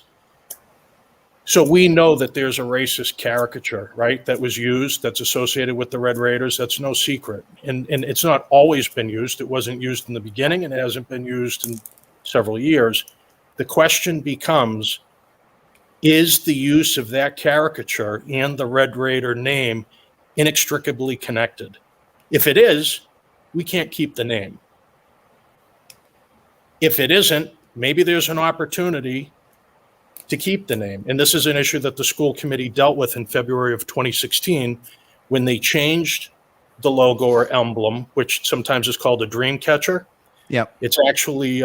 so we know that there's a racist caricature, right, that was used, that's associated with the Red Raiders. That's no secret. And it's not always been used. It wasn't used in the beginning, and it hasn't been used in several years. The question becomes, is the use of that caricature and the Red Raider name inextricably connected? If it is, we can't keep the name. If it isn't, maybe there's an opportunity to keep the name. And this is an issue that the school committee dealt with in February of 2016 when they changed the logo or emblem, which sometimes is called a dream catcher. Yep. It's actually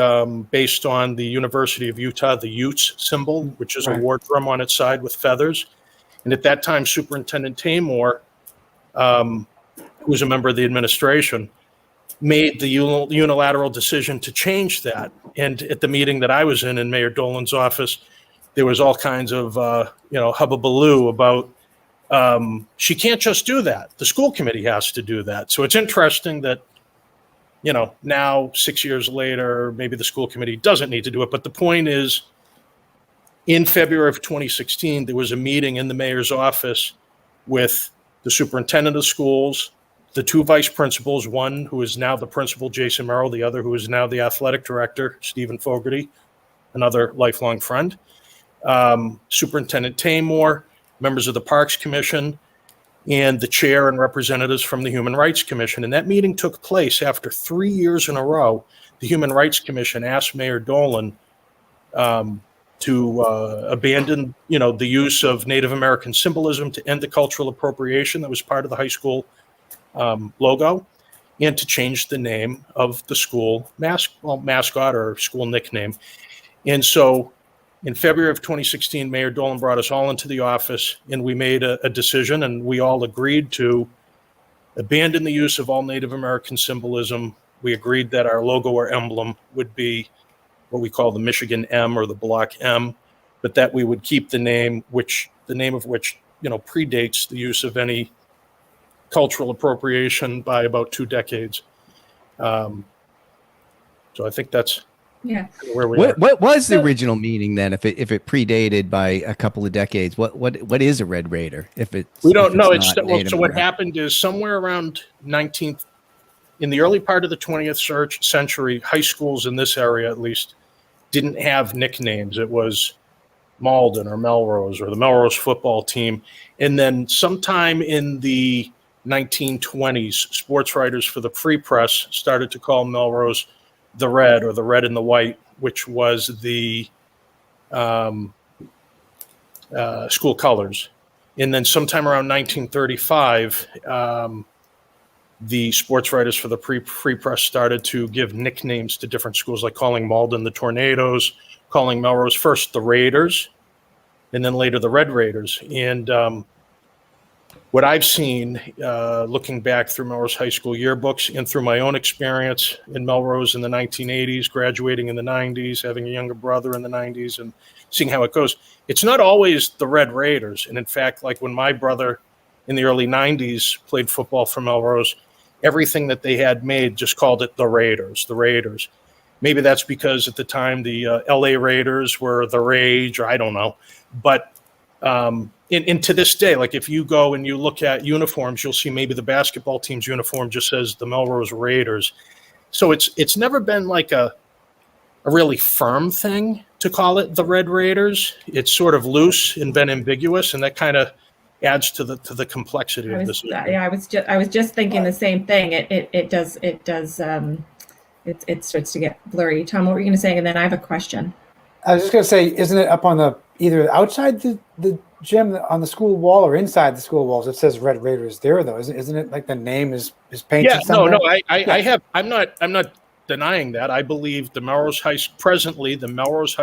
based on the University of Utah, the Utes symbol, which is a war drum on its side with feathers. And at that time, Superintendent Taymor, who was a member of the administration, made the unilateral decision to change that. And at the meeting that I was in Mayor Dolan's office, there was all kinds of, hubbubaloo about she can't just do that. The school committee has to do that. So it's interesting that, now 6 years later, maybe the school committee doesn't need to do it. But the point is, in February of 2016, there was a meeting in the mayor's office with the superintendent of schools, the two vice principals, one who is now the principal, Jason Merrill, the other who is now the athletic director, Stephen Fogarty, another lifelong friend. Superintendent Taymor, members of the Parks Commission, and the chair and representatives from the Human Rights Commission. And that meeting took place after 3 years in a row. The Human Rights Commission asked Mayor Dolan to abandon, the use of Native American symbolism, to end the cultural appropriation that was part of the high school logo, and to change the name of the school mascot or school nickname. And so in February of 2016, Mayor Dolan brought us all into the office, and we made a decision, and we all agreed to abandon the use of all Native American symbolism. We agreed that our logo or emblem would be what we call the Michigan M or the Block M, but that we would keep the name of which predates the use of any cultural appropriation by about 2 decades. So I think that's where we are. What was the original meaning then? If it predated by a couple of decades, what is a Red Raider? We don't know. So what happened is somewhere around in the early part of the 20th century, high schools in this area at least didn't have nicknames. It was Malden or Melrose or the Melrose football team. And then sometime in the 1920s, sports writers for the Free Press started to call Melrose the Red or the Red and the White, which was the school colors. And then sometime around 1935, the sports writers for the Free Press started to give nicknames to different schools, like calling Malden the Tornadoes, calling Melrose first the Raiders, and then later the Red Raiders. And what I've seen, looking back through Melrose High School yearbooks and through my own experience in Melrose in the 1980s, graduating in the 90s, having a younger brother in the 90s, and seeing how it goes, it's not always the Red Raiders. And in fact, like when my brother in the early 90s played football for Melrose, everything that they had made just called it the Raiders, the Raiders. Maybe that's because at the time the LA Raiders were the rage, or I don't know. But and to this day, like if you go and you look at uniforms, you'll see maybe the basketball team's uniform just says the Melrose Raiders. So it's never been like a really firm thing to call it the Red Raiders. It's sort of loose and been ambiguous, and that kind of adds to the complexity of this. Yeah, I was just thinking the same thing. It starts to get blurry. Tom, what were you going to say? And then I have a question. I was just going to say, isn't it up on the either outside the gym on the school wall or inside the school walls? It says Red Raiders there, though. Isn't it like the name is painted? Yeah, somewhere? I'm not denying that. I believe the Melrose High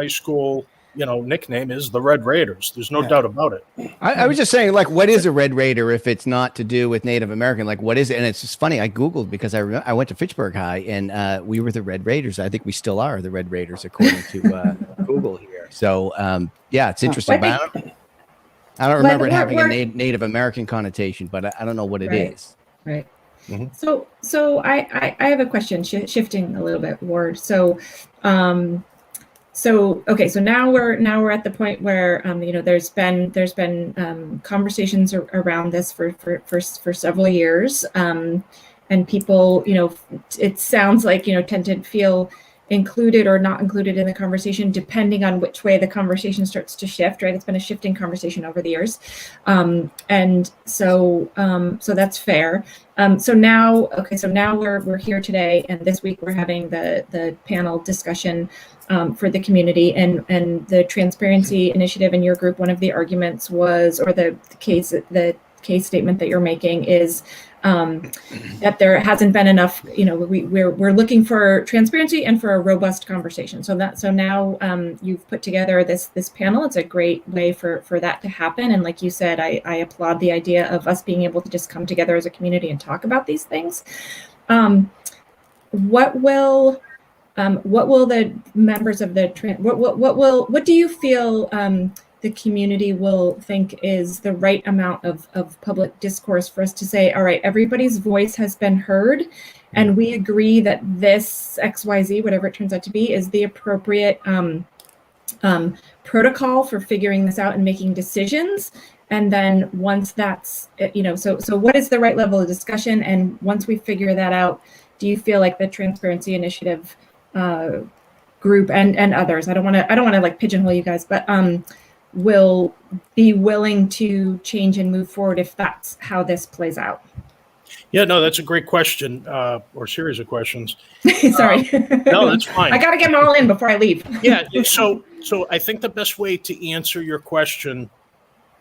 School, nickname is the Red Raiders. There's no doubt about it. I was just saying, like, what is a Red Raider if it's not to do with Native American? Like, what is it? And it's just funny. I Googled because I went to Fitchburg High and we were the Red Raiders. I think we still are the Red Raiders according to Google here. So, yeah, it's interesting. But I don't remember it having a Native American connotation, but I don't know what it is. Right. Mm-hmm. So I have a question, shifting a little bit, Ward. So okay, so now we're at the point where there's been conversations around this for several years, and people it sounds like tend to feel included or not included in the conversation depending on which way the conversation starts to shift, right? It's been a shifting conversation over the years, and so that's fair. So now we're here today, and this week we're having the panel discussion for the community, and the Transparency Initiative in your group. One of the arguments was, or the case statement that you're making is that there hasn't been enough. We're looking for transparency and for a robust conversation. So now you've put together this panel. It's a great way for that to happen. And like you said, I applaud the idea of us being able to just come together as a community and talk about these things. What will the members of what do you feel the community will think is the right amount of public discourse for us to say, all right, everybody's voice has been heard, and we agree that this XYZ, whatever it turns out to be, is the appropriate protocol for figuring this out and making decisions. And then once that's, so what is the right level of discussion? And once we figure that out, do you feel like the Transparency Initiative group and others, I don't want to like pigeonhole you guys, but will be willing to change and move forward if that's how this plays out? Yeah, no, that's a great question, or series of questions. Sorry. No, that's fine. I got to get them all in before I leave. Yeah, so I think the best way to answer your question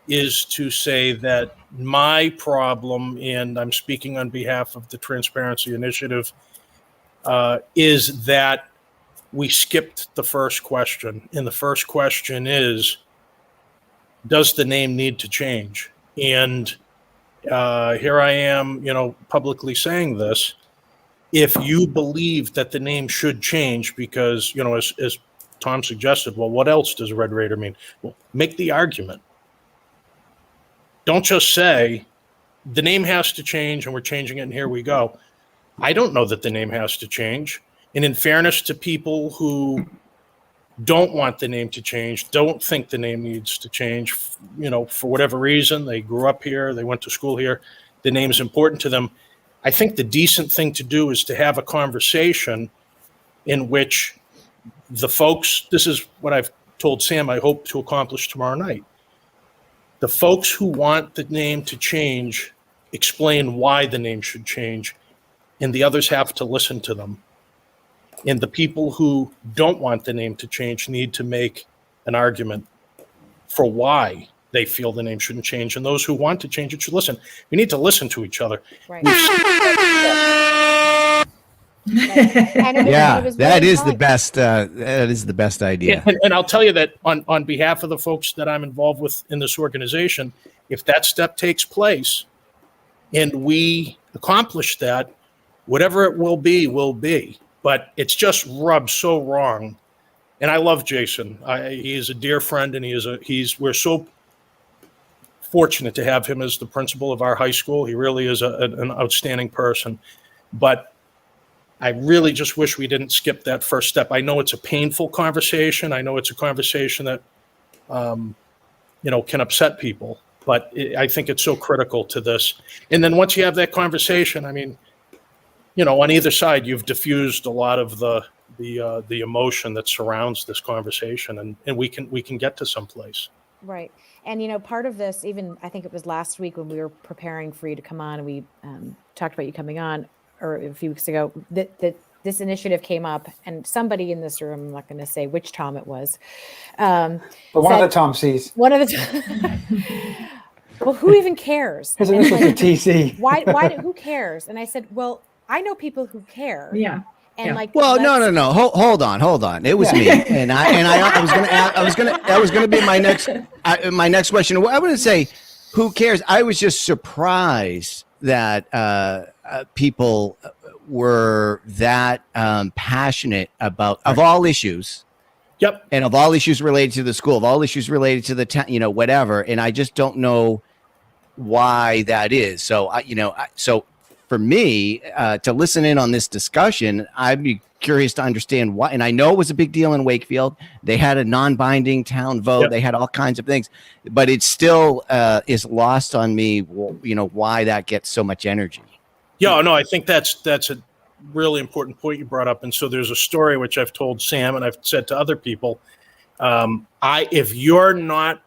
is to say that my problem, and I'm speaking on behalf of the Transparency Initiative, is that we skipped the first question. And the first question is, does the name need to change? And here I am, publicly saying this. If you believe that the name should change because, as Tom suggested, well, what else does Red Raider mean? Well, make the argument. Don't just say the name has to change and we're changing it and here we go. I don't know that the name has to change. And in fairness to people who don't want the name to change, don't think the name needs to change, for whatever reason, they grew up here, they went to school here, the name is important to them. I think the decent thing to do is to have a conversation in which the folks, this is what I've told Sam I hope to accomplish tomorrow night. The folks who want the name to change explain why the name should change, and the others have to listen to them. And the people who don't want the name to change need to make an argument for why they feel the name shouldn't change. And those who want to change it should listen. We need to listen to each other. Right. Yeah, that is the best. That is the best idea. And I'll tell you that on behalf of the folks that I'm involved with in this organization, if that step takes place and we accomplish that, whatever it will be. But it's just rubbed so wrong. And I love Jason. He is a dear friend, and we're so fortunate to have him as the principal of our high school. He really is an outstanding person. But I really just wish we didn't skip that first step. I know it's a painful conversation. I know it's a conversation that, can upset people, but I think it's so critical to this. And then once you have that conversation, I mean, on either side, you've diffused a lot of the emotion that surrounds this conversation, and we can get to someplace. Right. And, part of this, even I think it was last week when we were preparing for you to come on, and we talked about you coming on, or a few weeks ago, that this initiative came up, and somebody in this room, I'm not going to say which Tom it was. But one of the Tom C's. One of the well, who even cares? His initials are TC. Why, who cares? And I said, well, I know people who care. Yeah. And well, no. Hold on. It was me, and I was gonna be my next question. I wouldn't say who cares. I was just surprised that people were that passionate about of all issues. Yep. And of all issues related to the school, of all issues related to the town, whatever. And I just don't know why that is. So so for me to listen in on this discussion, I'd be curious to understand why. And I know it was a big deal in Wakefield. They had a non-binding town vote. Yep. They had all kinds of things, but it still is lost on me, why that gets so much energy. Yeah, no, I think that's a really important point you brought up. And so there's a story which I've told Sam and I've said to other people. If you're not,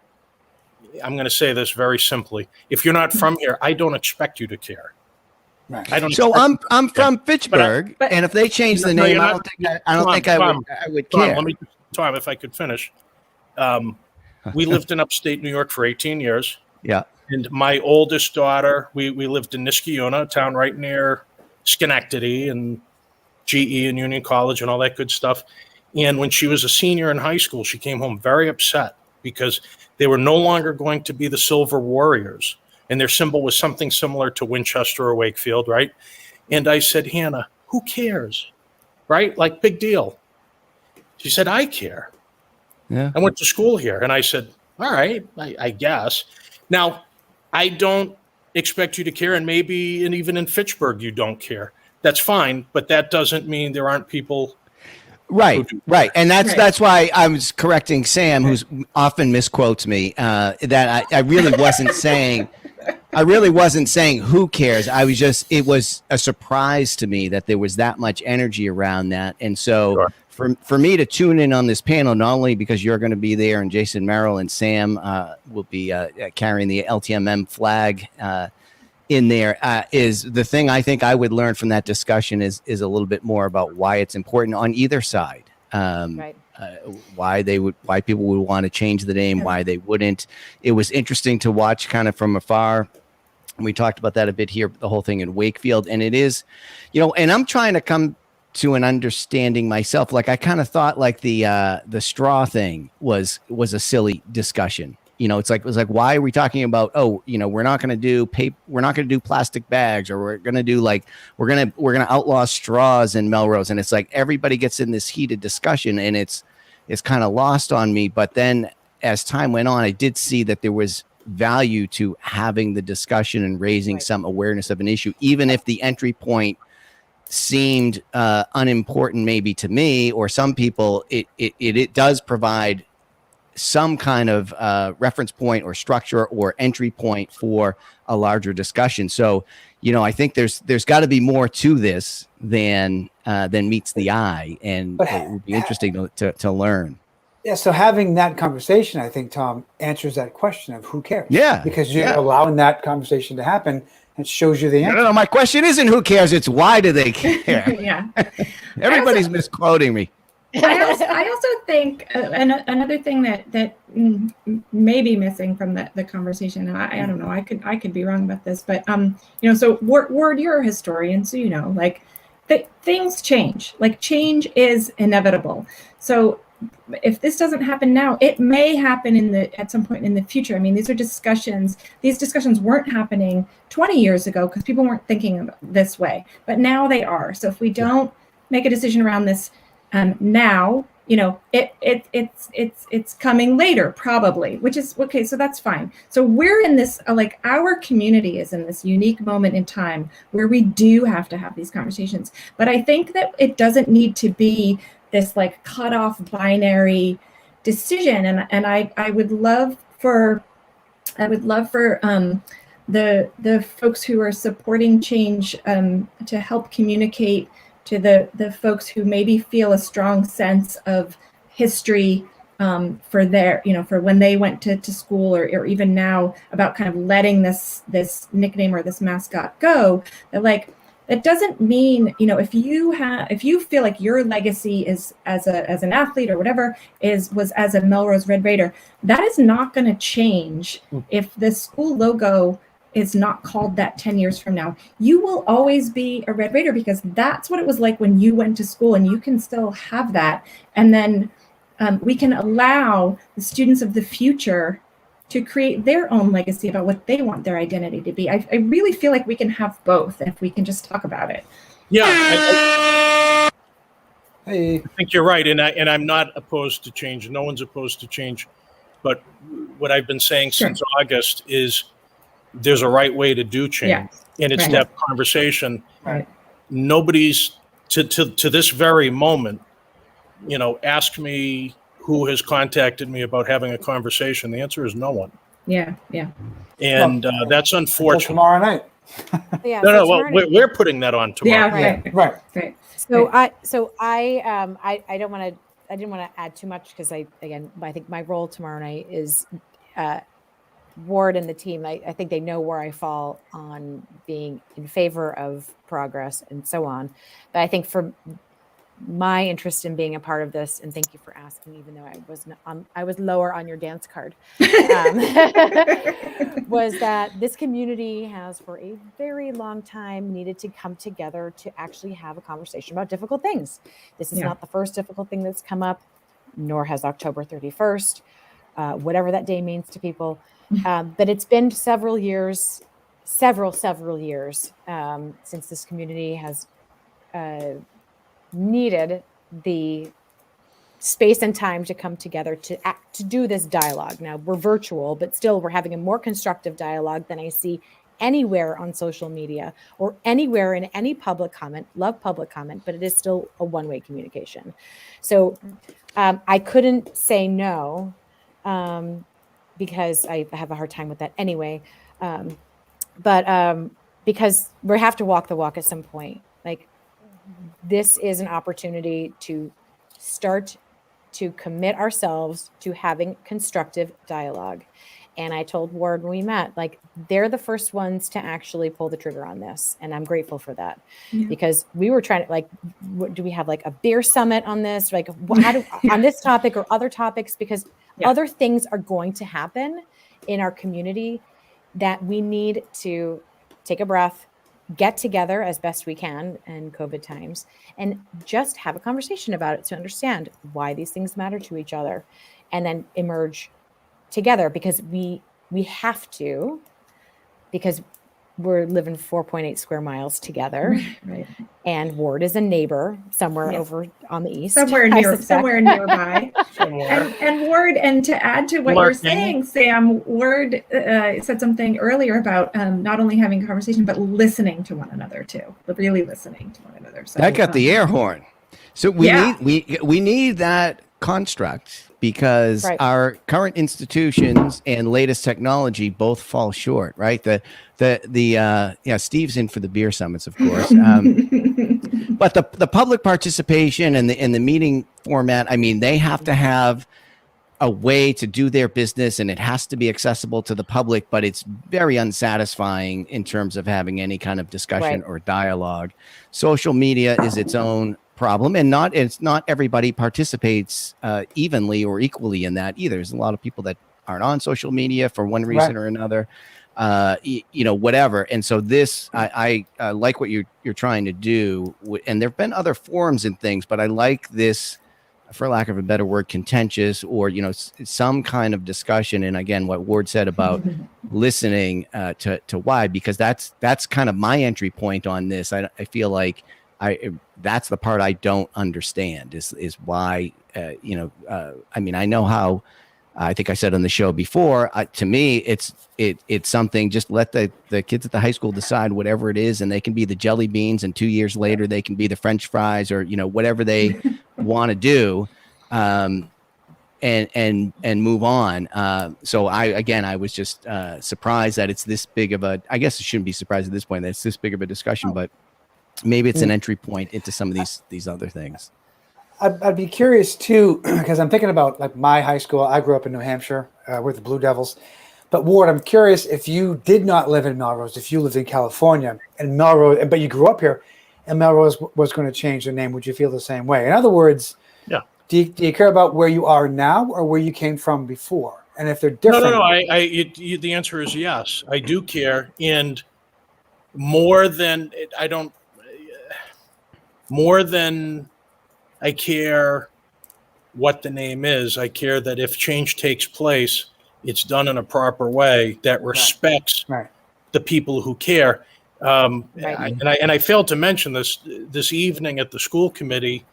I'm going to say this very simply, if you're not from here, I don't expect you to care. Right. I don't. So I'm from Fitchburg, and if they change the name, I don't think I would care. Let me, Tom, if I could finish. We lived in upstate New York for 18 years. Yeah. And my oldest daughter, we lived in Niskayuna, a town right near Schenectady and GE and Union College and all that good stuff. And when she was a senior in high school, she came home very upset because they were no longer going to be the Silver Warriors. And their symbol was something similar to Winchester or Wakefield, right? And I said, Hannah, who cares? Right? Like, big deal. She said, I care. Yeah. I went to school here. And I said, all right, I guess. Now, I don't expect you to care, and maybe and even in Fitchburg you don't care. That's fine, but that doesn't mean there aren't people. Right. And that's why I was correcting Sam, who's often misquotes me, that I really wasn't saying. I really wasn't saying who cares. It was a surprise to me that there was that much energy around that. And so for me to tune in on this panel, not only because you're going to be there and Jason Merrill and Sam will be carrying the LTMM flag in there, is the thing I think I would learn from that discussion is a little bit more about why it's important on either side. Right. Why people would want to change the name, why they wouldn't. It was interesting to watch kind of from afar. We talked about that a bit here, the whole thing in Wakefield. And it is, and I'm trying to come to an understanding myself. Like I kind of thought like the straw thing was a silly discussion. It was like, why are we talking about, we're not going to do paper, we're not going to do plastic bags, or we're going to do we're going to outlaw straws in Melrose. And it's like, everybody gets in this heated discussion and it's kind of lost on me. But then as time went on, I did see that there was value to having the discussion and raising some awareness of an issue, even if the entry point seemed unimportant maybe to me or some people. It does provide some kind of reference point or structure or entry point for a larger discussion. So, I think there's got to be more to this than meets the eye, and it would be interesting to learn. Yeah. So having that conversation, I think, Tom, answers that question of who cares. Yeah. Because you're allowing that conveation to happen. It shows you the answer. No, my question isn't who cares. It's why do they care? Yeah. Everybody's misquoting me. I also think another thing that may be missing from the conversation, and I don't know, I could be wrong about this, but so Ward, you're a historian, so that things change. Like, change is inevitable. So if this doesn't happen now, it may happen at some point in the future. I mean, these discussions weren't happening 20 years ago because people weren't thinking this way, but now they are. So if we don't make a decision around this now, it's coming later probably, which is okay. So that's fine. So we're in this, like our community is in this unique moment in time where we do have to have these conversations. But I think that it doesn't need to be this like cut off binary decision. And I would love for the folks who are supporting change to help communicate to the folks who maybe feel a strong sense of history for their, for when they went to school or even now, about kind of letting this nickname or this mascot go. That like, it doesn't mean, if you feel like your legacy is as an athlete or whatever was as a Melrose Red Raider, that is not going to change if the school logo is not called that 10 years from now. You will always be a Red Raider because that's what it was like when you went to school, and you can still have that. And then we can allow the students of the future to create their own legacy about what they want their identity to be. I really feel like we can have both if we can just talk about it. Yeah, Hey. I think you're right, and I'm not opposed to change. No one's opposed to change, but what I've been saying since August is there's a right way to do change, and it's to have conversation. Right. Nobody's to this very moment, ask me who has contacted me about having a conversation. The answer is no one. Yeah. And that's unfortunate. Tomorrow night. Yeah, No, so well, tomorrow night- we're putting that on tomorrow. Yeah. Right. So I didn't want to add too much because I think my role tomorrow night is Ward and the team. I think they know where I fall on being in favor of progress and so on. But I think for my interest in being a part of this, and thank you for asking, even though I was lower on your dance card, was that this community has for a very long time needed to come together to actually have a conversation about difficult things. This is not the first difficult thing that's come up, nor has October 31st, whatever that day means to people. But it's been several years since this community has needed the space and time to come together to do this dialogue. Now we're virtual, but still we're having a more constructive dialogue than I see anywhere on social media or anywhere in any public comment. Love public comment, but it is still a one-way communication. So I couldn't say no because I have a hard time with that anyway. But because we have to walk the walk at some point. Like, this is an opportunity to start to commit ourselves to having constructive dialogue. And I told Ward when we met, like, they're the first ones to actually pull the trigger on this. And I'm grateful for that because we were trying to, like, do we have like a beer summit on this? Like, on this topic or other topics? Because other things are going to happen in our community that we need to take a breath, get together as best we can in COVID times, and just have a conversation about it to understand why these things matter to each other, and then emerge together because we have to, because we're living 4.8 square miles together. Right. And Ward is a neighbor somewhere over on the east. Somewhere nearby. And Ward, and to add to what you're saying, Sam, Ward said something earlier about not only having a conversation, but listening to one another too. Really listening to one another. So, that got the air horn. So we need that construct because our current institutions and latest technology both fall short, right? Steve's in for the beer summits, of course. But the public participation and the meeting format, I mean, they have to have a way to do their business, and it has to be accessible to the public, but it's very unsatisfying in terms of having any kind of discussion or dialogue. Social media is its own problem, and it's not everybody participates evenly or equally in that either. There's a lot of people that aren't on social media for one reason or another, whatever. And so this, I like what you're trying to do, and there've been other forums and things, but I like this, for lack of a better word, contentious or some kind of discussion. And again, what Ward said about listening to why, because that's kind of my entry point on this. I feel like that's the part I don't understand is why, I mean, I know how, I think I said on the show before, to me, it's something, just let the kids at the high school decide whatever it is, and they can be the jelly beans, and 2 years later, they can be the French fries, or, whatever they want to do. And move on. So I was just surprised that it's this big of a, I guess it shouldn't be surprised at this point that it's this big of a discussion, but maybe it's an entry point into some of these other things. I'd be curious too, because I'm thinking about like my high school. I grew up in New Hampshire with the Blue Devils. But Ward, I'm curious if you did not live in Melrose, if you lived in California and Melrose, but you grew up here and Melrose was going to change their name, would you feel the same way? In other words, yeah. Do you care about where you are now or where you came from before? And if they're different? No. The answer is yes. I do care, and more than I care what the name is. I care that if change takes place, it's done in a proper way that respects the people who care. And I failed to mention this evening at the school committee.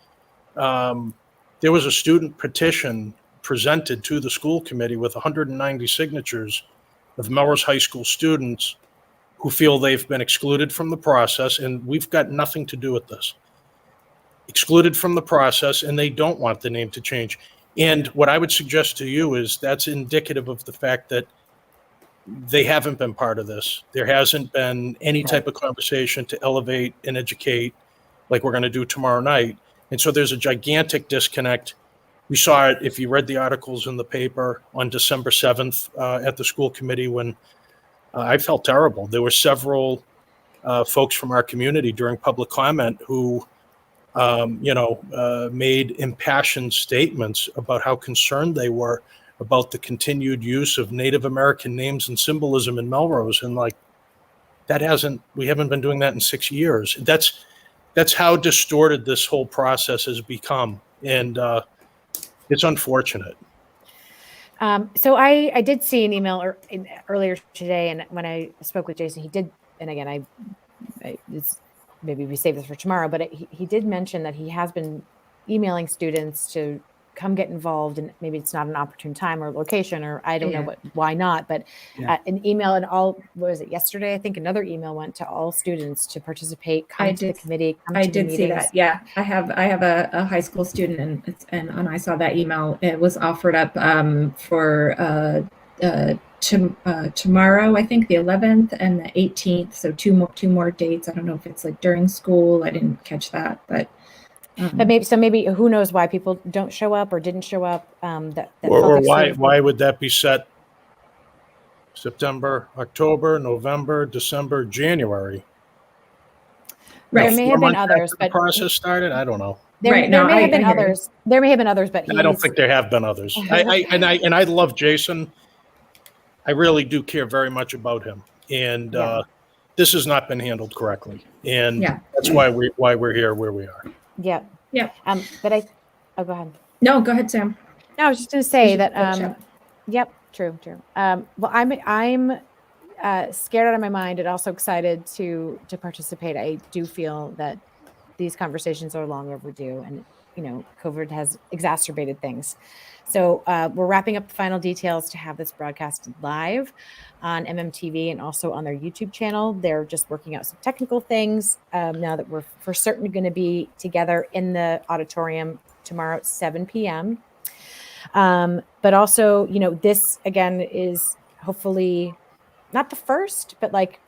There was a student petition presented to the school committee with 190 signatures of Melrose High School students who feel they've been excluded from the process, and we've got nothing to do with this. Excluded from the process, and they don't want the name to change. And what I would suggest to you is that's indicative of the fact that they haven't been part of this. There hasn't been any type of conversation to elevate and educate like we're going to do tomorrow night. And so there's a gigantic disconnect. We saw it if you read the articles in the paper on December 7th at the school committee when I felt terrible. There were several folks from our community during public comment who, made impassioned statements about how concerned they were about the continued use of Native American names and symbolism in Melrose. And we haven't been doing that in 6 years. That's how distorted this whole process has become. And it's unfortunate. So I did see an email earlier today, and when I spoke with Jason, he did, and again, maybe we save this for tomorrow, but he did mention that he has been emailing students to come get involved, and maybe it's not an opportune time or location, or I don't know why not, but an email and all, what was it, yesterday? I think another email went to all students to participate, come to the committee. I did see that. Yeah. I have a high school student and I saw that email. It was offered up for tomorrow, I think the 11th and the 18th. So two more dates. I don't know if it's like during school. I didn't catch that, but maybe who knows why people don't show up or didn't show up. Or why would that be set? September, October, November, December, January. Right. There may have been others, but the process started. I don't know. There may have been others. There may have been others, but I don't think there have been others. I love Jason. I really do care very much about him, and this has not been handled correctly, and that's why we're here where we are. Yeah. Yeah. But go ahead. No, go ahead, Sam. No, I was just going to say that. Yep. True. Well, I'm scared out of my mind and also excited to participate. I do feel that these conversations are long overdue, and COVID has exacerbated things. So we're wrapping up the final details to have this broadcast live on MMTV and also on their YouTube channel. They're just working out some technical things now that we're for certain going to be together in the auditorium tomorrow at 7 p.m. But also, this again is hopefully not the first, but like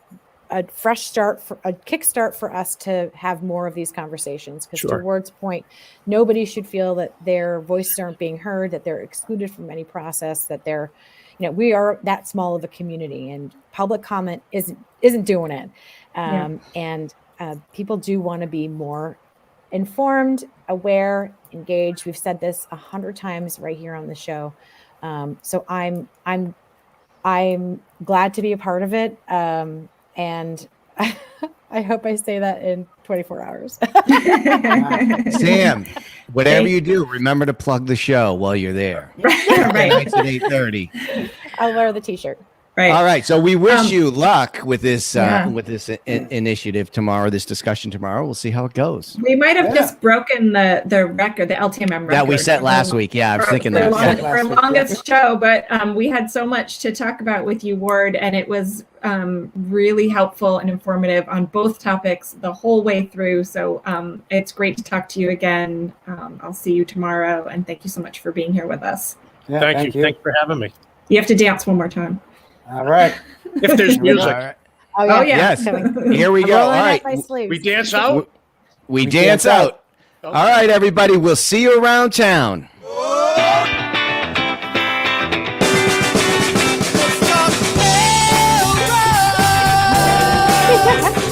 a fresh start, a kickstart for us to have more of these conversations. Because to Ward's point, nobody should feel that their voices aren't being heard, that they're excluded from any process, that they're, we are that small of a community, and public comment isn't doing it. And people do want to be more informed, aware, engaged. We've said this 100 times right here on the show. So I'm glad to be a part of it. And I hope I say that in 24 hours. Sam, whatever you do, remember to plug the show while you're there. Right. It's at 8:30. I'll wear the t-shirt. Right. All right. So we wish you luck with this Yeah. initiative tomorrow, this discussion tomorrow. We'll see how it goes. We might have just broken the record, the LTMM record. That we set last week. Yeah, I was thinking that. For longest show, but we had so much to talk about with you, Ward, and it was really helpful and informative on both topics the whole way through. So it's great to talk to you again. I'll see you tomorrow, and thank you so much for being here with us. Yeah, Thank you. Thanks for having me. You have to dance one more time. All right. If there's All music, right. Oh, yeah. Yes. Coming. Here we I'm go. All rolling up right. my sleeves. we dance out. We dance out. All right, everybody. We'll see you around town. Let's talk Melrose.